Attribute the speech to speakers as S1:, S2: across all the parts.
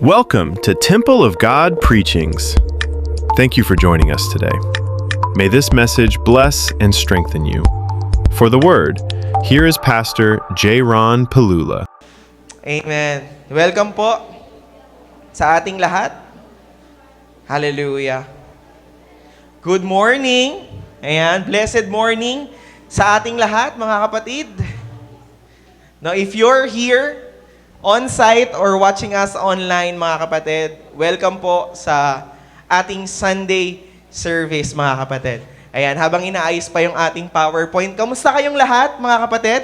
S1: Welcome to Temple of God Preachings. Thank you for joining us today. May this message bless and strengthen you. For the word, here is Pastor J. Ron Palula.
S2: Amen. Welcome po sa ating lahat. Hallelujah. Good morning. Ayan, blessed morning sa ating lahat, mga kapatid. Now, if you're here on-site or watching us online, mga kapatid, welcome po sa ating Sunday service, mga kapatid. Ayan, habang inaayos pa yung ating PowerPoint, kamusta kayong lahat, mga kapatid?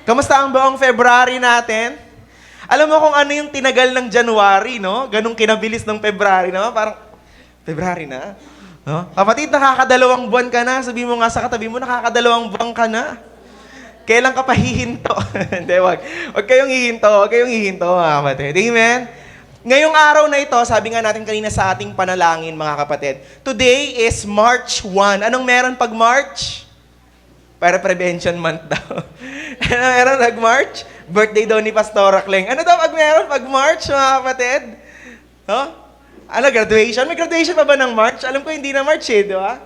S2: Kamusta ang buong February natin? Alam mo kung ano yung tinagal ng January, no? Ganong kinabilis ng February, no? Parang, February na? No? Kapatid, nakakadalawang buwan ka na. Sabi mo nga sa katabi mo, nakakadalawang buwan ka na. Kailan ka pa hihinto? Hindi, wag. Huwag kayong hihinto, mga kapatid. Amen? Ngayong araw na ito, sabi nga natin kanina sa ating panalangin, mga kapatid, today is March 1. Anong meron pag March? Para prevention month daw. Ano meron pag March? Birthday daw ni Pastora Kleng. Ano daw pag meron pag March, mga kapatid? Huh? Ano, graduation? May graduation pa ba ng March? Alam ko hindi na March di ba?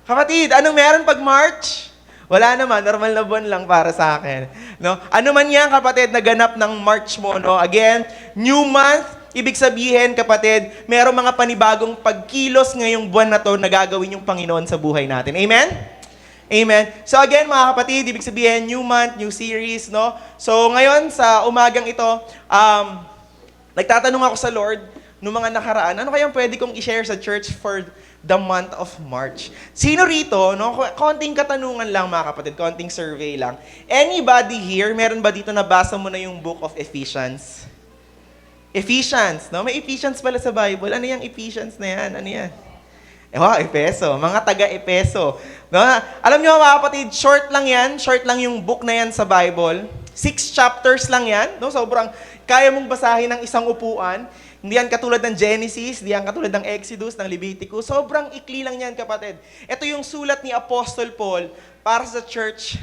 S2: Kapatid, anong meron pag March? Wala naman, normal na buwan lang para sa akin. No? Ano man yan, kapatid, naganap ng March mo, no? Again, new month, ibig sabihin, kapatid, merong mga panibagong pagkilos ngayong buwan na to na gagawin yung Panginoon sa buhay natin. Amen? Amen. So again, mga kapatid, ibig sabihin, new month, new series, no? So ngayon, sa umagang ito, nagtatanong ako sa Lord, noong mga nakaraan, ano kayang pwede kong i-share sa church for the month of March? Sino rito, no? Konting katanungan lang, mga kapatid, konting survey lang. Anybody here, meron ba dito nabasa mo na yung book of Ephesians? Ephesians, no? May Ephesians pala sa Bible. Ano yung Ephesians na yan? Ano yan? Epeso. Mga taga-Epeso. No? Alam niyo, mga kapatid, short lang yung book na yan sa Bible. 6 chapters lang yan. No? Sobrang kaya mong basahin ng isang upuan. Hindi yan katulad ng Genesis, hindi yan katulad ng Exodus, ng Leviticus. Sobrang ikli lang yan, kapatid. Ito yung sulat ni Apostle Paul para sa church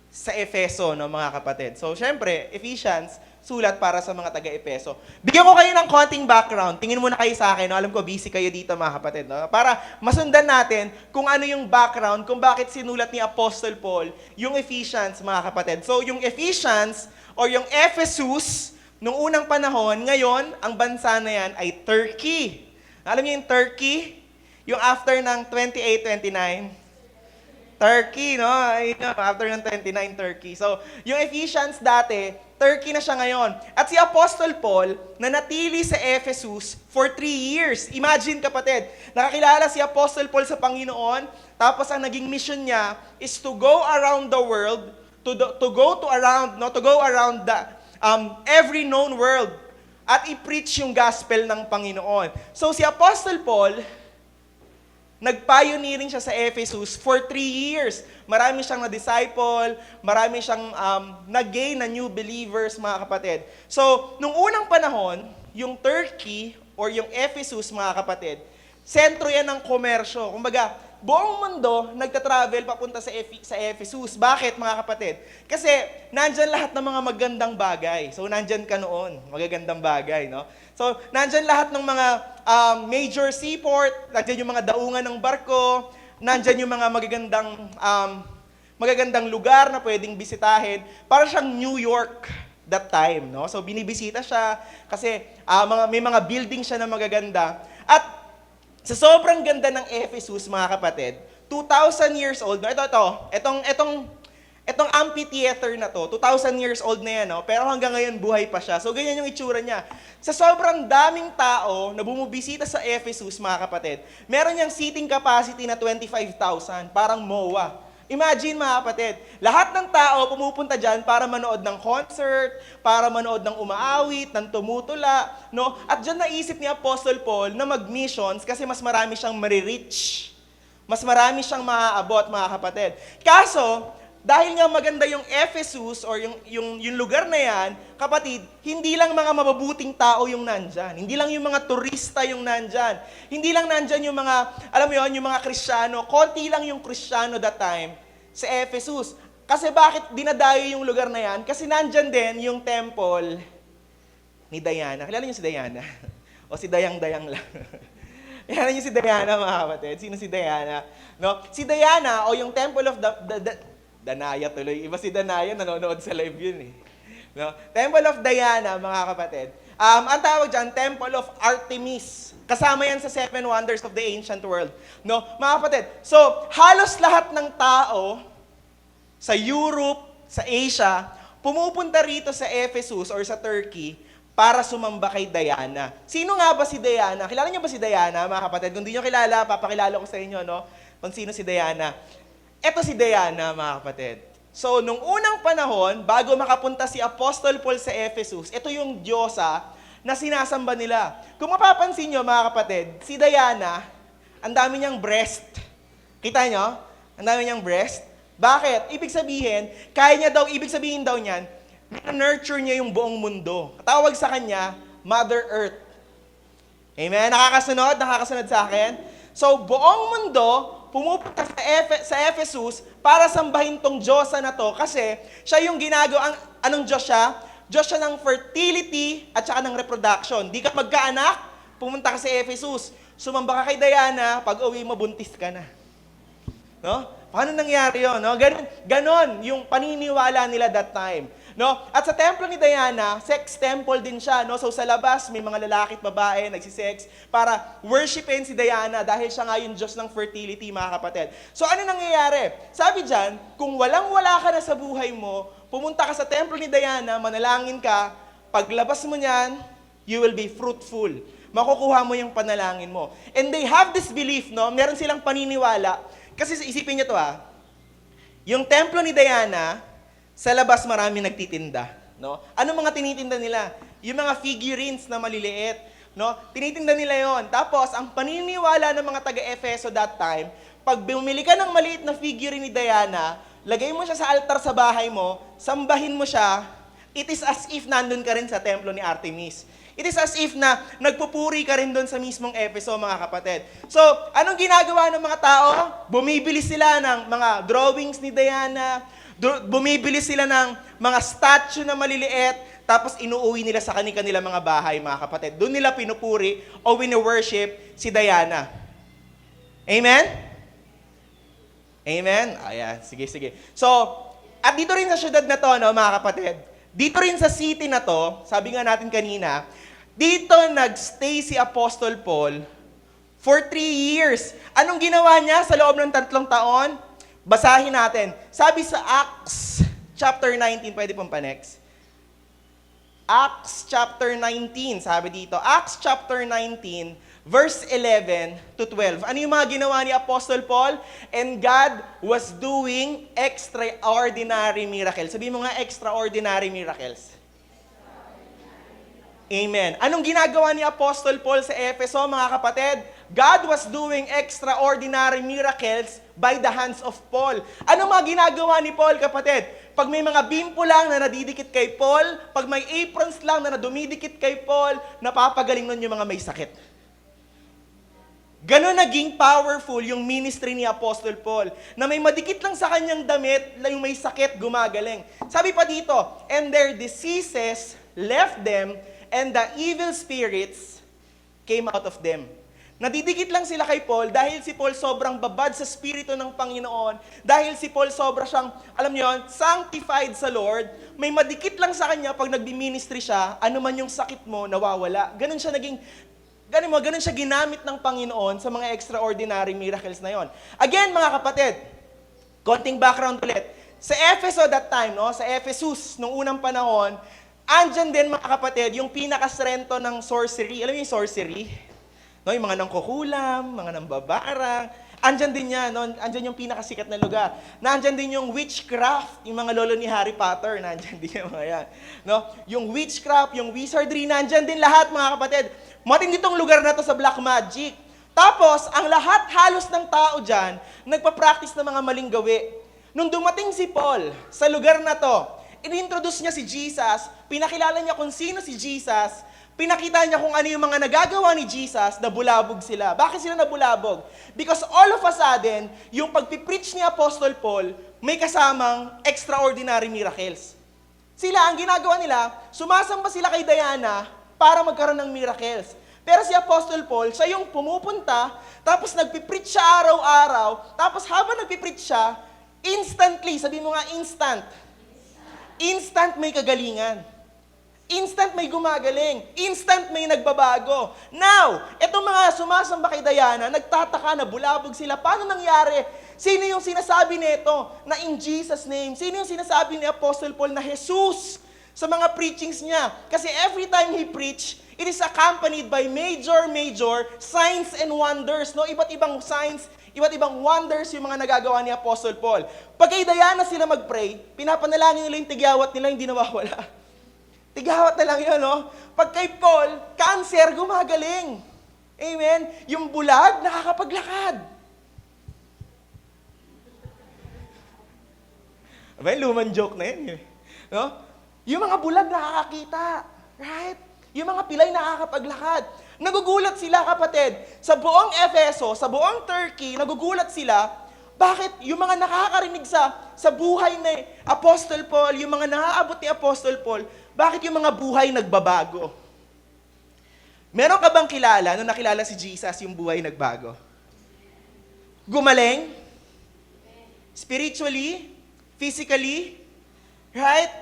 S2: sa Efeso, no, mga kapatid. So, syempre, Ephesians, sulat para sa mga taga-Epeso. Bigyan ko kayo ng konting background. Tingin muna kayo sa akin. No? Alam ko, busy kayo dito, mga kapatid. No? Para masundan natin kung ano yung background, kung bakit sinulat ni Apostle Paul yung Ephesians, mga kapatid. So, yung Ephesians, or yung Ephesus, nung unang panahon, ngayon, ang bansa na yan ay Turkey. Alam niyo yung Turkey? Yung after ng 28-29? Turkey, no? After ng 29, Turkey. So, yung Ephesians dati, Turkey na siya ngayon. At si Apostle Paul, na natili sa Ephesus for 3 years. Imagine, kapatid, nakakilala si Apostle Paul sa Panginoon, tapos ang naging mission niya is to go around the world, to go around the every known world at i-preach yung gospel ng Panginoon. So si Apostle Paul, nag-pioneering siya sa Ephesus for 3 years. Marami siyang na-disciple, marami siyang nag-gain na new believers, mga kapatid. So, nung unang panahon, yung Turkey or yung Ephesus, mga kapatid, sentro yan ng komersyo. Kumbaga, buong mundo nagta-travel papunta sa Ephesus. Bakit, mga kapatid? Kasi nandyan lahat ng mga magandang bagay. So nandyan ka noon, magagandang bagay, no? So nandyan lahat ng mga major seaport, nandyan yung mga daungan ng barko, nandyan yung mga magagandang lugar na pwedeng bisitahin. Para siyang New York that time, no? So binibisita siya kasi may mga building siya na magaganda. At sa sobrang ganda ng Ephesus, mga kapatid, 2,000 years old, no? Itong amphitheater na to, 2,000 years old na yan, no? Pero hanggang ngayon buhay pa siya. So ganyan yung itsura niya. Sa sobrang daming tao na bumubisita sa Ephesus, mga kapatid, meron niyang seating capacity na 25,000, parang MOA. Imagine, mga kapatid, lahat ng tao pumupunta dyan para manood ng concert, para manood ng umaawit, ng tumutula, no? At dyan naisip ni Apostle Paul na mag-missions kasi mas marami siyang marireach. Mas marami siyang maaabot, mga kapatid. Kaso, dahil nga maganda yung Ephesus or yung lugar na yan, kapatid, hindi lang mga mababuting tao yung nandyan. Hindi lang yung mga turista yung nandyan. Hindi lang nandyan yung mga, alam mo yun, yung mga Kristiyano. Konti lang yung Kristiyano that time sa Ephesus. Kasi bakit dinadayo yung lugar na yan? Kasi nandyan din yung temple ni Diana. Kilala niyo si Diana? O si Dayang-Dayang lang? Kilala niyo si Diana, mga kapatid? Sino si Diana? No? Si Diana, o yung Temple of Danaya tuloy. Iba si Danaya, nanonood sa live yun eh. No? Temple of Diana, mga kapatid. Ang tawag dyan, Temple of Artemis. Kasama yan sa 7 wonders of the ancient world. No? Mga kapatid, so halos lahat ng tao sa Europe, sa Asia, pumupunta rito sa Ephesus or sa Turkey para sumamba kay Diana. Sino nga ba si Diana? Kilala niyo ba si Diana, mga kapatid? Kung di niyo kilala, papakilala ko sa inyo, no? Kung sino si Diana. Ito si Diana, mga kapatid. So, nung unang panahon, bago makapunta si Apostol Paul sa Ephesus, ito yung diyosa na sinasamba nila. Kung mapapansin niyo, mga kapatid, si Diana, ang dami niyang breast. Kita niyo? Ang dami niyang breast. Bakit? Ibig sabihin daw niyan, nurture niya yung buong mundo. Tawag sa kanya, Mother Earth. Amen? Nakakasunod sa akin? So, buong mundo, pumupunta sa Ephesus para sambahin tong Diyosa na to kasi siya yung ginagawa, anong Diyos siya? Diyos siya ng fertility at saka ng reproduction. Di ka magkaanak, pumunta ka sa Ephesus. Sumamba ka kay Diana, pag uwi mo, buntis ka na. No? Paano nangyari yun? No? Ganon yung paniniwala nila that time. No? At sa templo ni Diana, sex temple din siya. No? So sa labas, may mga lalaki at babae nagsisex para worshipin si Diana dahil siya nga yung Diyos ng fertility, mga kapatid. So ano nangyayari? Sabi dyan, kung walang-wala ka na sa buhay mo, pumunta ka sa templo ni Diana, manalangin ka, paglabas mo niyan, you will be fruitful. Makukuha mo yung panalangin mo. And they have this belief, no? Meron silang paniniwala. Kasi isipin niyo to yung templo ni Diana, sa labas marami nagtitinda, no? Ano mga tinitinda nila? Yung mga figurines na maliliit, no? Tinitinda nila yon. Tapos ang paniniwala ng mga taga-Efeso that time, pag bumili ka ng maliit na figurine ni Diana, lagay mo siya sa altar sa bahay mo, sambahin mo siya, it is as if nandun ka rin sa templo ni Artemis. It is as if na nagpupuri ka rin doon sa mismong Efeso, mga kapatid. So, anong ginagawa ng mga tao? Bumibili sila ng mga drawings ni Diana, bumibili sila ng mga statue na maliliit, tapos inuuwi nila sa kanilang mga bahay, mga kapatid. Doon nila pinupuri o wini-worship si Diana. Amen? Amen? Ayan, sige. So, at dito rin sa syudad na to, no, mga kapatid, dito rin sa city na to, sabi nga natin kanina, dito nagstay si Apostol Paul for 3 years. Anong ginawa niya sa loob ng 3 taon? Basahin natin. Sabi sa Acts chapter 19, pwede pong pa-next. Acts chapter 19, sabi dito. Acts chapter 19, verse 11 to 12. Ano yung mga ginawa ni Apostle Paul? And God was doing extraordinary miracles. Sabihin mo nga, extraordinary miracles. Amen. Anong ginagawa ni Apostle Paul sa Efeso, mga kapatid? God was doing extraordinary miracles by the hands of Paul. Ano mga ginagawa ni Paul, kapatid? Pag may mga bimpo lang na nadidikit kay Paul, pag may aprons lang na dumidikit kay Paul, napapagaling nun yung mga may sakit. Ganon naging powerful yung ministry ni Apostle Paul, na may madikit lang sa kanyang damit, yung may sakit, gumagaling. Sabi pa dito, and their diseases left them, and the evil spirits came out of them. Nadidikit lang sila kay Paul dahil si Paul sobrang babad sa Espiritu ng Panginoon, dahil si Paul sobra siyang, alam niyo yun, sanctified sa Lord, may madikit lang sa kanya pag nagbi-ministry siya, ano man yung sakit mo, nawawala. Ganon siya ginamit ng Panginoon sa mga extraordinary miracles na yon. Again, mga kapatid, konting background ulit. Sa Epheso that time, no, sa Ephesus, nung unang panahon, andyan din, mga kapatid, yung pinakasrento ng sorcery. Alam niyo yung sorcery? No, yung mga nangkukulam, mga nambabarang. Andyan din yan, no? Andyan yung pinakasikat na lugar. Nandyan din yung witchcraft, yung mga lolo ni Harry Potter, nandyan din yung mga yan. No? Yung witchcraft, yung wizardry, nandyan din lahat, mga kapatid. Matindi tong lugar na to sa black magic. Tapos, ang lahat halos ng tao dyan, nagpa-practice ng mga maling gawi. Nung dumating si Paul sa lugar na to, in-introduce niya si Jesus, pinakilala niya kung sino si Jesus, pinakita niya kung ano yung mga nagagawa ni Jesus, nabulabog sila. Bakit sila nabulabog? Because all of a sudden, yung pagpipreach ni Apostle Paul, may kasamang extraordinary miracles. Sila, ang ginagawa nila, sumasamba sila kay Diana, para magkaroon ng miracles. Pero si Apostle Paul, siya yung pumupunta, tapos nagpipreach siya araw-araw, tapos habang nagpipreach siya, instantly, sabi mo nga instant may kagalingan. Instant may gumagaling. Instant may nagbabago. Now, etong mga sumasamba kay Diana, nagtataka na bulabog sila. Paano nangyari? Sino yung sinasabi nito na in Jesus' name? Sino yung sinasabi ni Apostle Paul na Jesus sa mga preachings niya? Kasi every time he preach, it is accompanied by major signs and wonders. No? Iba't ibang signs, iba't ibang wonders yung mga nagagawa ni Apostle Paul. Pag kay Diana sila mag-pray, pinapanalangin nila yung tigyawat nila, hindi nawawala. Tighawat na lang yun, no? Pag kay Paul, cancer, gumagaling. Amen? Yung bulag, nakakapaglakad. Abay, lumang joke na yun. No? Yung mga bulag, nakakakita. Right? Yung mga pilay, nakakapaglakad. Nagugulat sila, kapatid. Sa buong Efeso, sa buong Turkey, nagugulat sila, bakit yung mga nakakarinig sa buhay ni Apostle Paul, yung mga naaabot ni Apostle Paul, bakit yung mga buhay nagbabago? Meron ka bang kilala, nung nakilala si Jesus, yung buhay nagbago? Gumaling? Spiritually? Physically? Right?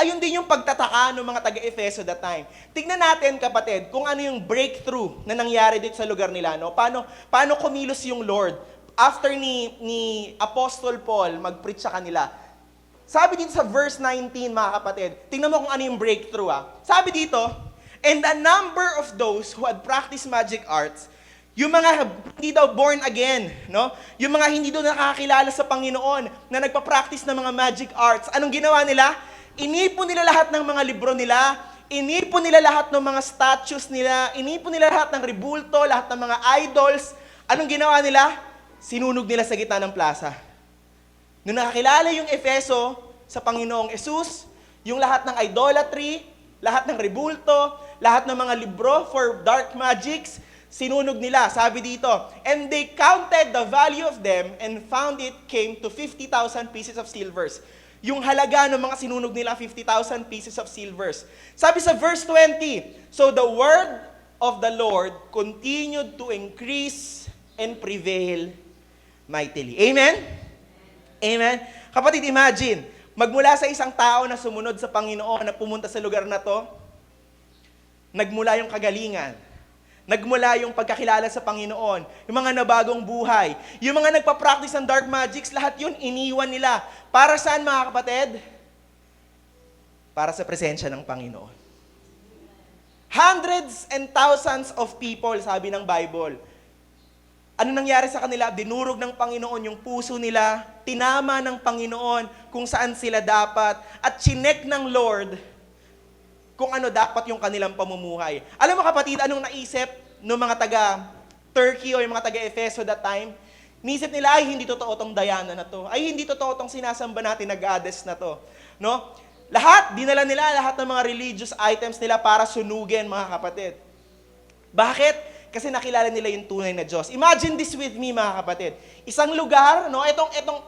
S2: Ayun din yung pagtataka ng mga taga-Efeso that time. Tignan natin, kapatid, kung ano yung breakthrough na nangyari dito sa lugar nila. No? Paano kumilos yung Lord after ni Apostle Paul mag-preach sa kanila. Sabi dito sa verse 19, mga kapatid, tingnan mo kung ano yung breakthrough. Sabi dito, and a number of those who had practiced magic arts, yung mga hindi daw born again, no? Yung mga hindi daw nakakilala sa Panginoon na nagpa-practice ng mga magic arts, anong ginawa nila? Inipon nila lahat ng mga libro nila, inipon nila lahat ng mga statues nila, inipon nila lahat ng rebulto, lahat ng mga idols. Anong ginawa nila? Sinunog nila sa gitna ng plaza. Nung nakakilala yung Efeso sa Panginoong Jesus, yung lahat ng idolatry, lahat ng rebulto, lahat ng mga libro for dark magics, sinunog nila. Sabi dito, and they counted the value of them and found it came to 50,000 pieces of silvers. Yung halaga ng mga sinunog nila, 50,000 pieces of silvers. Sabi sa verse 20, so the word of the Lord continued to increase and prevail mightily. Amen? Amen? Kapatid, imagine, magmula sa isang tao na sumunod sa Panginoon, na pumunta sa lugar na to, nagmula yung kagalingan, nagmula yung pagkakilala sa Panginoon, yung mga nabagong buhay, yung mga nagpa-practice ng dark magics, lahat yun iniwan nila. Para saan, mga kapatid? Para sa presensya ng Panginoon. Hundreds and thousands of people, sabi ng Bible. Ano nangyari sa kanila? Dinurog ng Panginoon yung puso nila, tinama ng Panginoon kung saan sila dapat, at chinek ng Lord kung ano dapat yung kanilang pamumuhay. Alam mo, kapatid, anong naisip ng mga taga-Turkey o yung mga taga-Efeso that time? Naisip nila, ay hindi totoo tong Diana na to. Ay hindi totoo tong sinasamba natin na goddess na to. No? Dinala nila lahat ng mga religious items nila para sunugin, mga kapatid. Bakit? Kasi nakilala nila yung tunay na Diyos. Imagine this with me, mga kapatid. Isang lugar, no?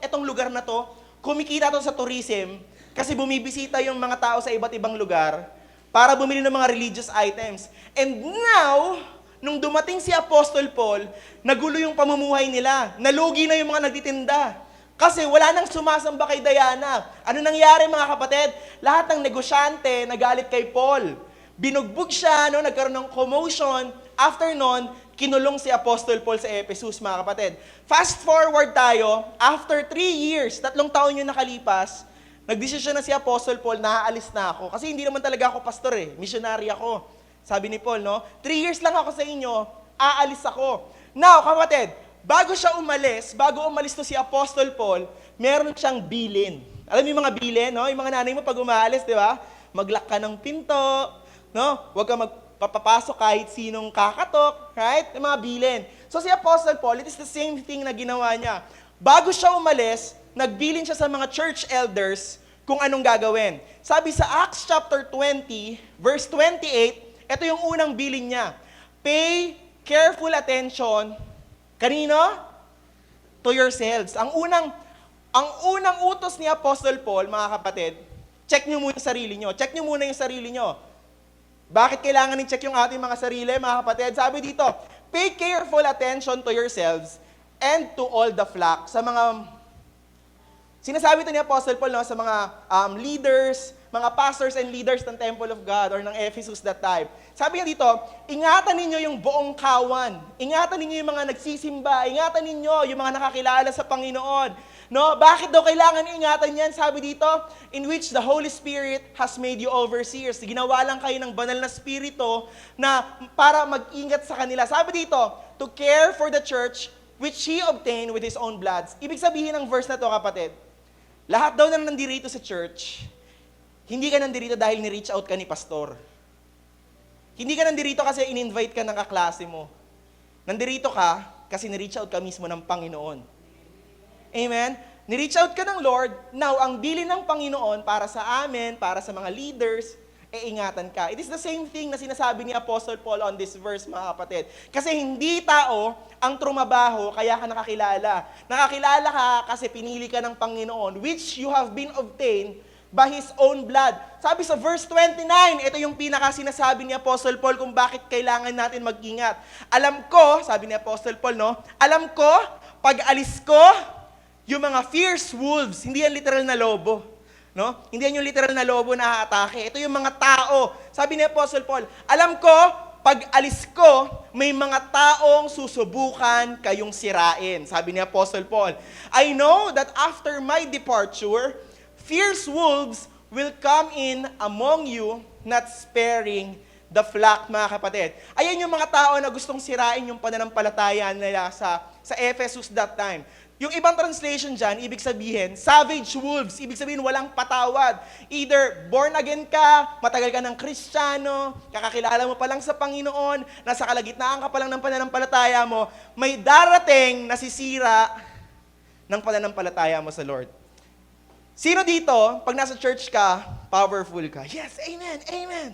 S2: Itong lugar na to, kumikita to sa tourism kasi bumibisita yung mga tao sa iba't ibang lugar para bumili ng mga religious items. And now, nung dumating si Apostle Paul, nagulo yung pamumuhay nila. Nalugi na yung mga nagtitinda. Kasi wala nang sumasamba kay Diana. Ano nangyari, mga kapatid? Lahat ng negosyante nagalit kay Paul. Binugbog siya, no? Nagkaroon ng commotion. After nun, kinulong si Apostle Paul sa Ephesus, mga kapatid. Fast forward tayo, after 3 years, 3 taon yung nakalipas, nagdesisyon na si Apostle Paul, naaalis na ako. Kasi hindi naman talaga ako pastor missionary ako. Sabi ni Paul, no? 3 years lang ako sa inyo, aalis ako. Now, kapatid, bago umalis to si Apostle Paul, meron siyang bilin. Alam mo yung mga bilin, no? Yung mga nanay mo pag umaalis, di ba? Mag-lock ka ng pinto, no? Huwag ka papapasok kahit sinong kakatok, right? Yung mga bilin. So si Apostle Paul, it is the same thing na ginawa niya. Bago siya umalis, nagbilin siya sa mga church elders kung anong gagawin. Sabi sa Acts chapter 20, verse 28, ito yung unang bilin niya. Pay careful attention. Kanino? To yourselves. Ang unang utos ni Apostle Paul, mga kapatid, check nyo muna yung sarili nyo. Check nyo muna yung sarili nyo. Bakit kailangan i-check yung ating mga sarili, mga kapatid? Sabi dito, pay careful attention to yourselves and to all the flock. Sa mga, sinasabi ito ni Apostle Paul, no, sa mga leaders, mga pastors and leaders ng Temple of God or ng Ephesus that time. Sabi niya dito, ingatan ninyo yung buong kawan. Ingatan ninyo yung mga nagsisimba. Ingatan ninyo yung mga nakakilala sa Panginoon. No, bakit daw kailangan ingatan yan? Sabi dito, in which the Holy Spirit has made you overseers. Ginawa lang kayo ng banal na spirito na para mag-ingat sa kanila. Sabi dito, to care for the church which He obtained with His own blood. Ibig sabihin ng verse na to, kapatid, lahat daw na nandirito sa church, hindi ka nandirito dahil ni-reach out ka ni pastor. Hindi ka nandirito kasi in-invite ka ng kaklase mo. Nandirito ka kasi ni-reach out ka mismo ng Panginoon. Amen? Ni-reach out ka ng Lord, now ang bilin ng Panginoon para sa amin, para sa mga leaders, ingatan ka. It is the same thing na sinasabi ni Apostle Paul on this verse, mga kapatid. Kasi hindi tao ang trumabaho, kaya ka nakakilala. Nakakilala ka kasi pinili ka ng Panginoon, which you have been obtained by His own blood. Sabi sa verse 29, ito yung pinaka sinasabi ni Apostle Paul kung bakit kailangan natin mag-ingat. Alam ko, sabi ni Apostle Paul, no? Alam ko, pag alis ko, yung mga fierce wolves, hindi yan literal na lobo. No? Hindi yan yung literal na lobo na atake. Ito yung mga tao. Sabi ni Apostle Paul, alam ko, pag alis ko, may mga taong susubukan kayong sirain. Sabi ni Apostle Paul, I know that after my departure, fierce wolves will come in among you, not sparing the flock, mga kapatid. Ayan yung mga tao na gustong sirain yung pananampalataya nila sa Ephesus that time. Yung ibang translation dyan, ibig sabihin, savage wolves. Ibig sabihin, walang patawad. Either born again ka, matagal ka ng Kristiyano, kakakilala mo pa lang sa Panginoon, nasa kalagitnaan ka pa lang ng pananampalataya mo, may darating na sisira ng pananampalataya mo sa Lord. Sino dito, pag nasa church ka, powerful ka? Yes, amen, amen.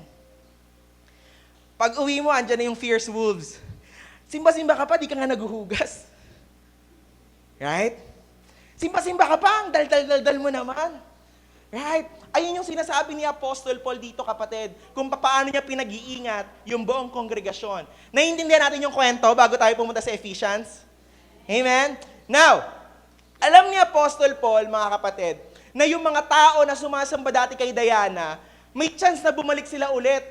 S2: Pag uwi mo, andyan na yung fierce wolves. Simba-simba ka pa, di ka nga naguhugas. Right? Simba-simba ka pa, ang dal-dal-dal mo naman. Right? Ayun yung sinasabi ni Apostle Paul dito, kapatid, kung paano niya pinag-iingat yung buong kongregasyon. Naiintindihan natin yung kwento bago tayo pumunta sa Ephesians? Amen? Now, alam ni Apostle Paul, mga kapatid, na yung mga tao na sumasamba dati kay Diana, may chance na bumalik sila ulit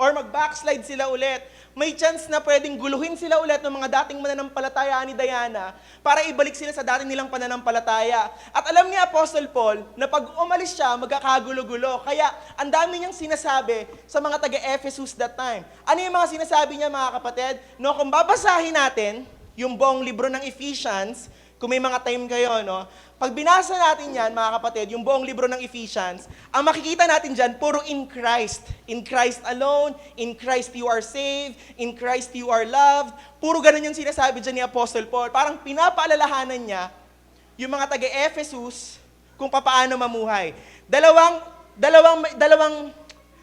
S2: or mag-backslide sila ulit. May chance na pwedeng guluhin sila ulit ng mga dating mananampalataya ni Diana para ibalik sila sa dating nilang pananampalataya. At alam ni Apostle Paul na pag umalis siya, magkakagulo-gulo. Kaya ang dami niyang sinasabi sa mga taga-Ephesus that time. Ano yung mga sinasabi niya, mga kapatid? No, kung babasahin natin yung buong libro ng Ephesians, kung may mga time kayo, no? Pag binasa natin yan, mga kapatid, yung buong libro ng Ephesians, ang makikita natin dyan, puro in Christ. In Christ alone, in Christ you are saved, in Christ you are loved. Puro ganun yung sinasabi dyan ni Apostle Paul. Parang pinapaalalahanan niya yung mga taga-Ephesus kung paano mamuhay. Dalawang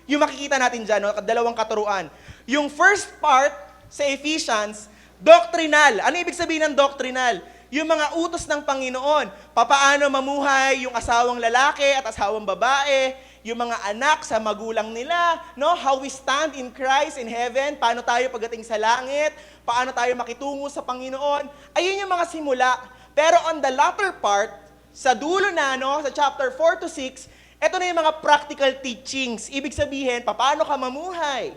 S2: yung makikita natin dyan, no? Dalawang katuruan. Yung first part sa Ephesians, doctrinal. Ano ibig sabihin ng doctrinal? Yung mga utos ng Panginoon, papaano mamuhay yung asawang lalaki at asawang babae, yung mga anak sa magulang nila, no? How we stand in Christ in heaven, paano tayo pagdating sa langit, paano tayo makitungo sa Panginoon. Ayun yung mga simula. Pero on the latter part, sa dulo na, no, sa chapter 4 to 6, ito na yung mga practical teachings. Ibig sabihin, paano ka mamuhay?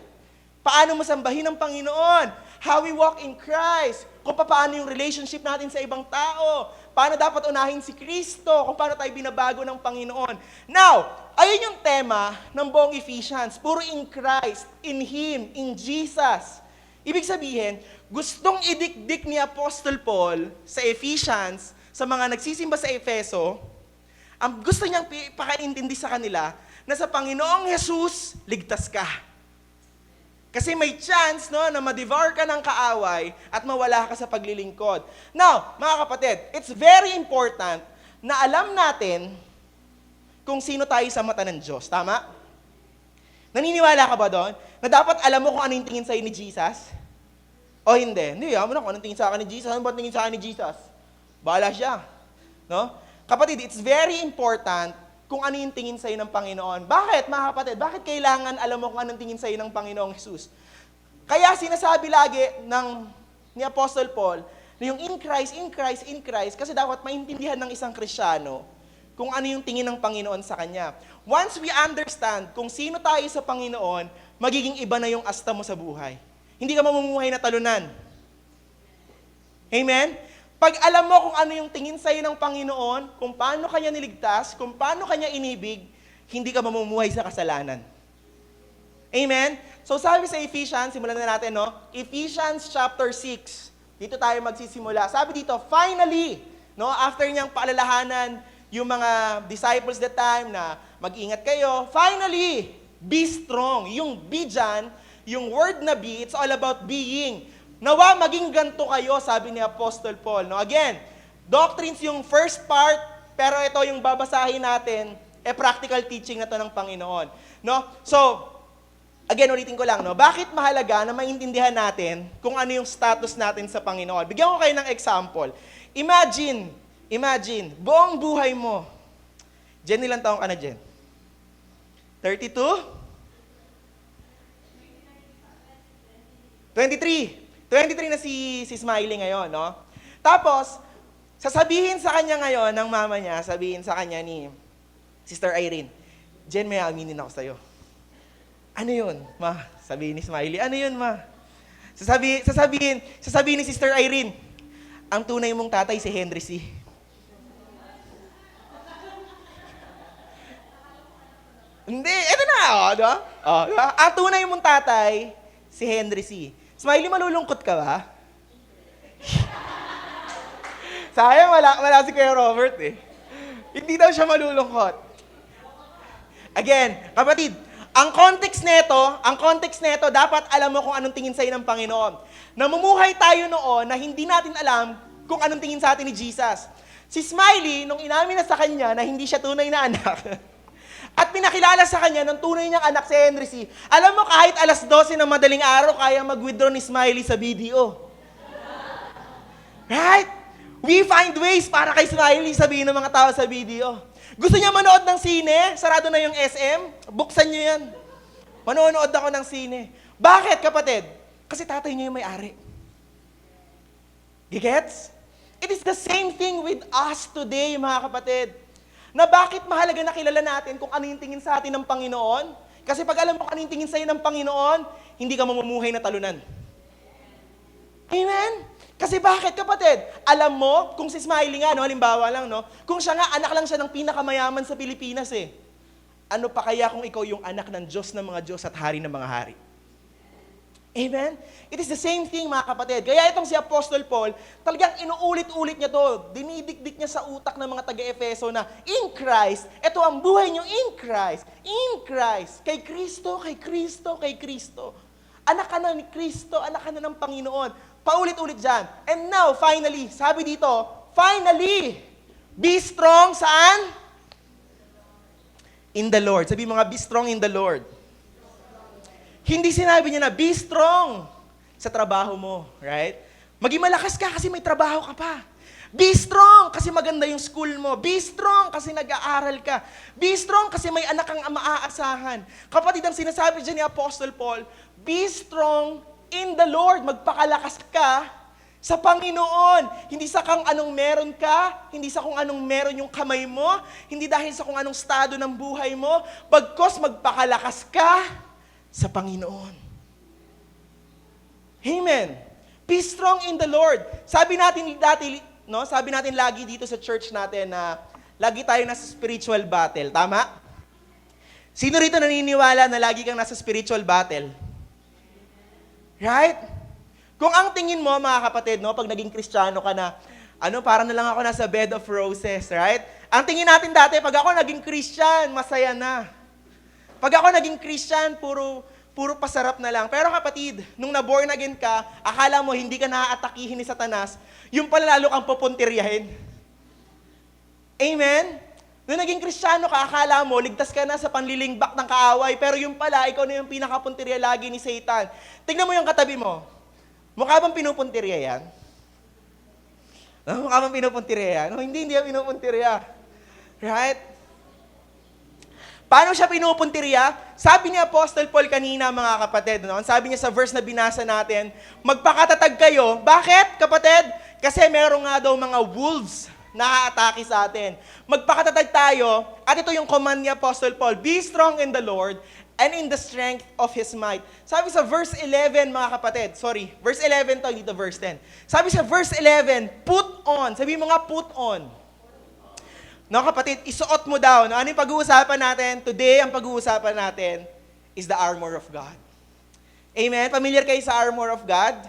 S2: Paano masambahin ang Panginoon? How we walk in Christ, kung paano yung relationship natin sa ibang tao, paano dapat unahin si Kristo, kung paano tayo binabago ng Panginoon. Now, ayun yung tema ng buong Ephesians, puro in Christ, in Him, in Jesus. Ibig sabihin, gustong idikdik ni Apostle Paul sa Ephesians, sa mga nagsisimba sa Efeso, ang gusto niyang pakaintindi sa kanila, na sa Panginoong Jesus, ligtas ka. Kasi may chance, no, na ma-devour ka ng kaaway at mawala ka sa paglilingkod. Now, mga kapatid, it's very important na alam natin kung sino tayo sa mata ng Diyos. Tama? Naniniwala ka ba doon? Na dapat alam mo kung ano yung tingin sa'yo ni Jesus? O hindi? Hindi, alam mo na kung anong tingin sa akin ni Jesus. Ano ba tingin sa akin ni Jesus? Bahala siya. No? Kapatid, it's very important kung ano yung tingin sa'yo ng Panginoon. Bakit, mga kapatid? Bakit kailangan alam mo kung anong tingin sa'yo ng Panginoong Jesus? Kaya sinasabi lagi ni Apostle Paul, na yung in Christ, in Christ, in Christ, kasi dapat maintindihan ng isang Kristiyano kung ano yung tingin ng Panginoon sa kanya. Once we understand kung sino tayo sa Panginoon, magiging iba na yung asta mo sa buhay. Hindi ka mamumuhay na talunan. Amen? Pag alam mo kung ano yung tingin sa'yo ng Panginoon, kung paano kanya niligtas, kung paano kanya inibig, hindi ka mamumuhay sa kasalanan. Amen? So sabi sa Ephesians, simulan na natin, no? Ephesians chapter 6. Dito tayo magsisimula. Sabi dito, finally, no, after niyang paalalahanan yung mga disciples that time na mag-ingat kayo, finally, be strong. Yung be dyan, yung word na be, it's all about being. Nawa maging ganito kayo, sabi ni Apostle Paul. No? Again, doctrines yung first part, pero ito yung babasahin natin, practical teaching na to ng Panginoon. No? So, again, ulitin ko lang, no? Bakit mahalaga na maintindihan natin kung ano yung status natin sa Panginoon? Bigyan ko kayo ng example. Imagine, buong buhay mo. Jen, ilang taong ka na, Jen? 32? 23. 23 na si Smiley ngayon, no? Tapos, sasabihin sa kanya ngayon ng mama niya, sabihin sa kanya ni Sister Irene, Jen, may aminin ako sa'yo. Ano yun, ma? Sabihin ni Smiley, ano yun, ma? Sasabihin ni Sister Irene, ang tunay mong tatay si Henry C. Hindi, eto na, no? Ang tunay mong tatay si Henry C. Smiley, malulungkot ka ba? Sayang, wala si Kuya Robert eh. Hindi daw siya malulungkot. Again, kapatid, ang context nito, dapat alam mo kung anong tingin sa'yo ng Panginoon. Namumuhay tayo noon na hindi natin alam kung anong tingin sa atin ni Jesus. Si Smiley, nung inamin na sa kanya na hindi siya tunay na anak, at pinakilala sa kanya ng tunay niyang anak si Henry C. Alam mo, kahit alas 12 ng madaling araw, kaya mag-withdraw ni Smiley sa BDO. Right? We find ways para kay Smiley sabihin ng mga tao sa BDO. Gusto niya manood ng sine? Sarado na yung SM? Buksan niyo yan. Manonood ako ng sine. Bakit, kapatid? Kasi tatay niya yung may-ari. Gigets? It is the same thing with us today, mga kapatid. Na bakit mahalaga na kilala natin kung ano yung tingin sa atin ng Panginoon? Kasi pag alam mo kung ano yung tingin sa'yo ng Panginoon, hindi ka mamumuhay na talunan. Amen? Kasi bakit, kapatid? Alam mo, kung si Smiley nga, no, halimbawa lang, no, kung siya nga, anak lang siya ng pinakamayaman sa Pilipinas eh. Ano pa kaya kung ikaw yung anak ng Diyos ng mga Diyos at hari ng mga hari? Amen? It is the same thing, mga kapatid. Kaya itong si Apostle Paul, talagang inuulit-ulit niya to. Dinidikdik niya sa utak ng mga taga-Efeso na, in Christ, ito ang buhay niyo in Christ. In Christ. Kay Kristo, kay Kristo, kay Kristo. Anak ka na ni Kristo, anak ka na ng Panginoon. Paulit-ulit dyan. And now, finally, sabi dito, finally, be strong saan? In the Lord. Sabi mga, be strong in the Lord. Hindi sinabi niya na, be strong sa trabaho mo, right? Maging malakas ka kasi may trabaho ka pa. Be strong kasi maganda yung school mo. Be strong kasi nag-aaral ka. Be strong kasi may anak kang maaasahan. Kapatid, ang sinasabi dyan ni Apostle Paul, be strong in the Lord. Magpakalakas ka sa Panginoon. Hindi sa kung anong meron ka, hindi sa kung anong meron yung kamay mo, hindi dahil sa kung anong estado ng buhay mo, bagkos magpakalakas ka sa Panginoon. Amen. Be strong in the Lord. Sabi natin dati, no? Sabi natin lagi dito sa church natin na lagi tayo nasa spiritual battle. Tama? Sino rito naniniwala na lagi kang nasa spiritual battle? Right? Kung ang tingin mo, mga kapatid, no, pag naging Kristiyano ka na, para na lang ako nasa bed of roses, right? Ang tingin natin dati, pag ako naging Christian, masaya na. Pag ako naging Christian, puro pasarap na lang. Pero kapatid, nung na-born again ka, akala mo hindi ka naaatakihin ni Satanas, yung pala lalo kang pupuntiryahin. Amen? Nung naging Kristiyano ka, akala mo, ligtas ka na sa panlilingbak ng kaaway, pero yung pala, ikaw na yung pinakapuntirya lagi ni Satan. Tingnan mo yung katabi mo. Mukha bang pinupuntirya yan? Mukha bang pinupuntirya yan? Hindi yan pinupuntirya. Right? Paano siya pinupuntirya? Sabi ni Apostle Paul kanina, mga kapatid, no? Sabi niya sa verse na binasa natin, magpakatatag kayo. Bakit, kapatid? Kasi meron nga daw mga wolves na aatake sa atin. Magpakatatag tayo, at ito yung command ni Apostle Paul, be strong in the Lord and in the strength of His might. Sabi sa verse 11, mga kapatid, verse 11 to, dito verse 10. Sabi sa verse 11, put on. Sabi mo nga, put on. No, kapatid, isuot mo daw. No? Ano yung pag-uusapan natin? Today, ang pag-uusapan natin is the armor of God. Amen? Familiar kayo sa armor of God?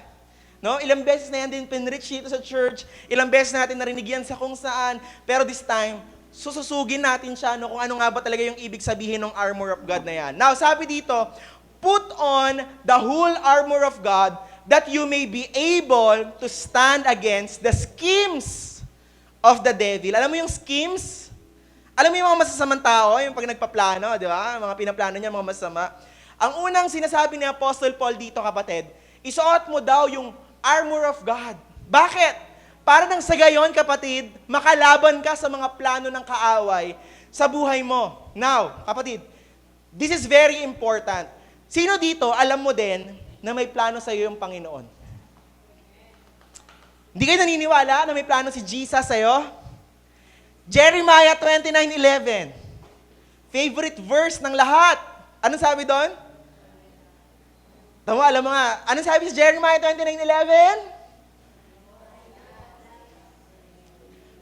S2: No? Ilang beses na yan din pinrich dito sa church. Ilang beses natin narinig yan sa kung saan. Pero this time, sususugin natin siya no, kung ano nga ba talaga yung ibig sabihin ng armor of God na yan. Now, sabi dito, put on the whole armor of God that you may be able to stand against the schemes of the devil. Alam mo yung schemes? Alam mo yung mga masasamang tao, yung pag nagpaplano, di ba? Mga pinaplano niya, mga masama. Ang unang sinasabi ni Apostle Paul dito, kapatid, isuot mo daw yung armor of God. Bakit? Para nang sa gayon, kapatid, makalaban ka sa mga plano ng kaaway sa buhay mo. Now, kapatid, this is very important. Sino dito, alam mo din na may plano sa iyo yung Panginoon? Hindi kayo naniniwala na may plano si Jesus sa iyo? Jeremiah 29:11. Favorite verse ng lahat. Anong sabi doon? Tama, alam mo nga. Anong sabi sa Jeremiah 29:11?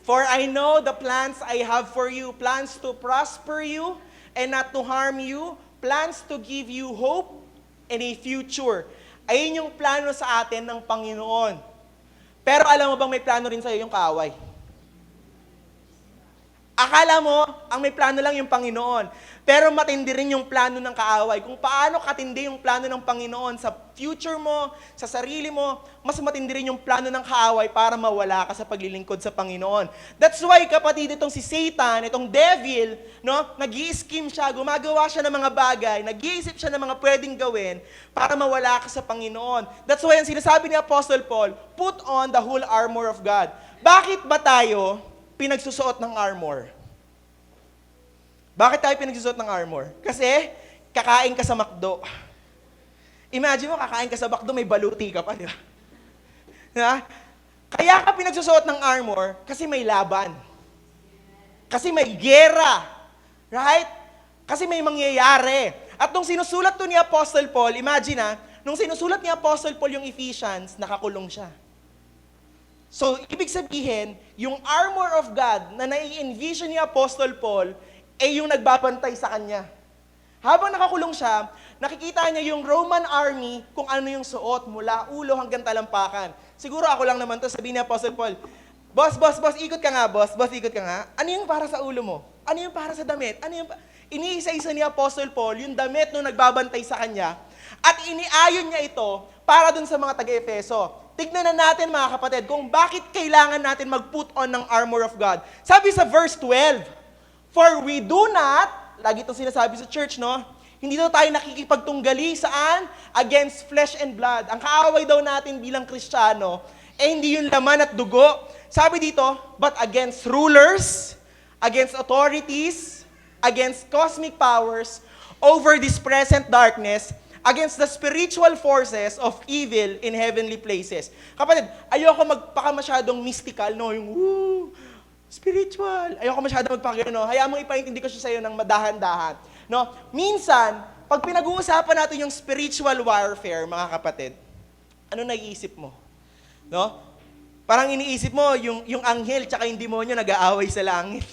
S2: For I know the plans I have for you, plans to prosper you and not to harm you, plans to give you hope and a future. Ayun yung plano sa atin ng Panginoon. Pero alam mo bang may plano rin sa iyo yung kaaway? Akala mo, ang may plano lang yung Panginoon. Pero matindi rin yung plano ng kaaway. Kung paano katindi yung plano ng Panginoon sa future mo, sa sarili mo, mas matindi rin yung plano ng kaaway para mawala ka sa paglilingkod sa Panginoon. That's why, kapatid, itong si Satan, itong devil, no, nag-i-scheme siya, gumagawa siya ng mga bagay, nag-iisip siya ng mga pwedeng gawin para mawala ka sa Panginoon. That's why, ang sinasabi ni Apostle Paul, put on the whole armor of God. Bakit ba tayo pinagsusuot ng armor? Bakit tayo pinagsusuot ng armor? Kasi, kakain ka sa McDo. Imagine mo, kakain ka sa McDo, may baluti ka pa, di ba? Na? Kaya ka pinagsusuot ng armor kasi may laban. Kasi may gera. Right? Kasi may mangyayari. At nung sinusulat to ni Apostle Paul, imagine nung sinusulat ni Apostle Paul yung Ephesians, nakakulong siya. So, ibig sabihin, yung armor of God na nai-envision ni Apostle Paul, yung nagbabantay sa kanya. Habang nakakulong siya, nakikita niya yung Roman army kung ano yung suot mula ulo hanggang talampakan. Siguro ako lang naman to, sabi ni Apostle Paul, boss, ikot ka nga, boss, ikot ka nga. Ano yung para sa ulo mo? Ano yung para sa damit? Iniisa-isa ni Apostle Paul yung damit nung nagbabantay sa kanya at iniayon niya ito para dun sa mga taga-Efeso. Tignan na natin, mga kapatid, kung bakit kailangan natin mag-put on ng armor of God. Sabi sa verse 12, for we do not, lagi itong sinasabi sa church, no? Hindi daw tayo nakikipagtunggali saan? Against flesh and blood. Ang kaaway daw natin bilang Kristiyano, hindi yung laman at dugo. Sabi dito, but against rulers, against authorities, against cosmic powers, over this present darkness, against the spiritual forces of evil in heavenly places. Kapatid, ayoko magpaka masyadong mystical, no? Yung, spiritual. Ayoko masyadong magpaka, no? Hayaan mo ipaintindi ko siya sa iyo ng madahan-dahan. No? Minsan, pag pinag-uusapan natin yung spiritual warfare, mga kapatid, ano naiisip mo? No? Parang iniisip mo, yung anghel tsaka yung demonyo nag-aaway sa langit.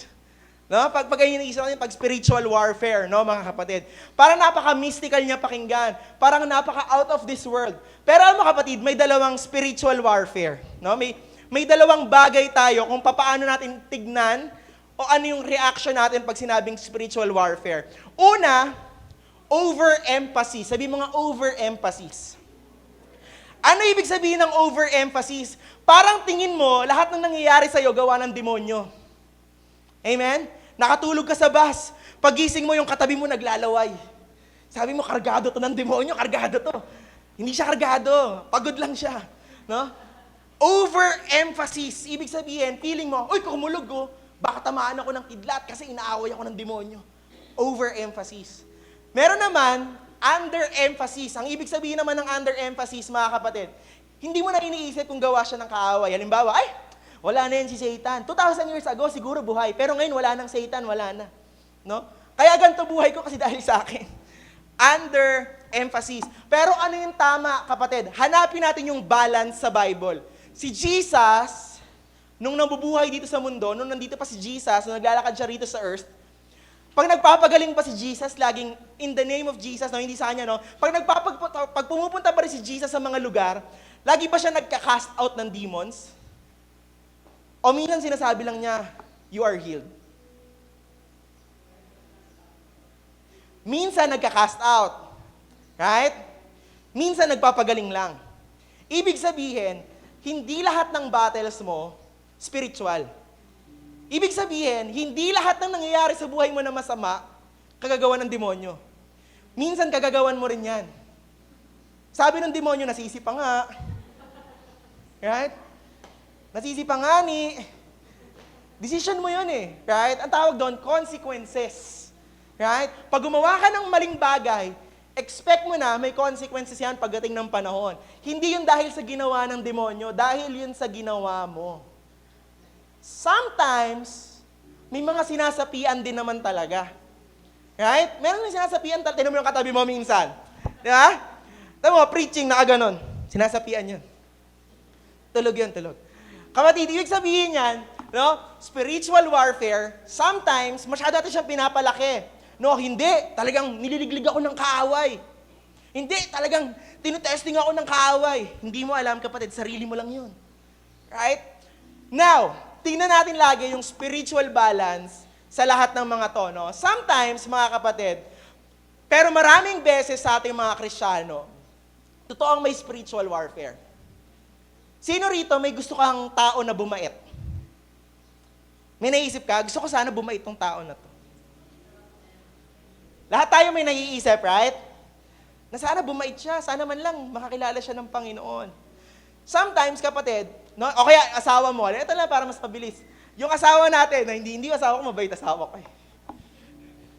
S2: No? Pag iniisip natin, pag spiritual warfare, no, mga kapatid, parang napaka-mystical niya pakinggan. Parang napaka-out of this world. Pero alam mo, kapatid, may dalawang spiritual warfare. No? May dalawang bagay tayo kung paano natin tignan o ano yung reaction natin pag sinabing spiritual warfare. Una, overemphasis. Sabi mo nga, overemphasis. Ano ibig sabihin ng overemphasis? Parang tingin mo, lahat ng nangyayari sa'yo gawa ng demonyo. Amen? Nakatulog ka sa bus. Pagising mo, yung katabi mo naglalaway. Sabi mo, kargado to ng demonyo, kargado to. Hindi siya kargado, pagod lang siya. No? Overemphasis. Ibig sabihin, feeling mo, uy, kumulog ko, baka tamaan ako ng kidlat kasi inaaway ako ng demonyo. overemphasis. Meron naman, underemphasis. Ang ibig sabihin naman ng underemphasis, mga kapatid, hindi mo na iniisip kung gawa siya ng kaaway. Halimbawa, ay, wala na yan si Satan. 2,000 years ago, siguro buhay. Pero ngayon, wala nang Satan, wala na. No? Kaya ganito buhay ko kasi dahil sa akin. Underemphasis. Pero ano yung tama, kapatid? Hanapin natin yung balance sa Bible. Si Jesus, nung nabubuhay dito sa mundo, nung nandito pa si Jesus, nung naglalakad siya rito sa earth, pag nagpapagaling pa si Jesus, laging in the name of Jesus, no, hindi sa kanya, no? Pag pumupunta pa rin si Jesus sa mga lugar, lagi ba siya nagka-cast out ng demons? O minsan sinasabi lang niya, you are healed. Minsan nagka-cast out. Right? Minsan nagpapagaling lang. Ibig sabihin, hindi lahat ng battles mo, spiritual. Ibig sabihin, hindi lahat ng nangyayari sa buhay mo na masama, kagagawa ng demonyo. Minsan kagagawan mo rin yan. Sabi ng demonyo, nasisi pa nga. Right? Nasisi pa nga ni. Decision mo yun eh. Right? Ang tawag doon, consequences. Right? Pag gumawa ka ng maling bagay, expect mo na may consequences yan pagdating ng panahon. Hindi yun dahil sa ginawa ng demonyo, dahil yun sa ginawa mo. Sometimes, may mga sinasapian din naman talaga. Right? Meron yung sinasapian, tinan mo yung katabi mo minsan. Di ba? Tinan mo, preaching, nakaganon. Sinasapian yun. Tulog yun, tulog. Kapatid, ibig sabihin yan, no? Spiritual warfare, sometimes, masyado natin siyang pinapalaki. No, hindi. Talagang nililiglig ako ng kaaway. Hindi, talagang tinutesting ako ng kaaway. Hindi mo alam, kapatid, sarili mo lang yun. Right? Now, tingnan natin lagi yung spiritual balance sa lahat ng mga to, no? Sometimes, mga kapatid, pero maraming beses sa ating mga Kristiyano, totoong may spiritual warfare. Sino rito may gusto kang tao na bumait? May naisip ka, gusto ko sana bumait tong tao na to. Lahat tayo may naiisip, right? Na sana bumait siya, sana man lang makakilala siya ng Panginoon. Sometimes, kapatid, no? O kaya asawa mo, ito lang para mas mabilis. Yung asawa natin, na hindi asawa ko, mabait asawa ko eh.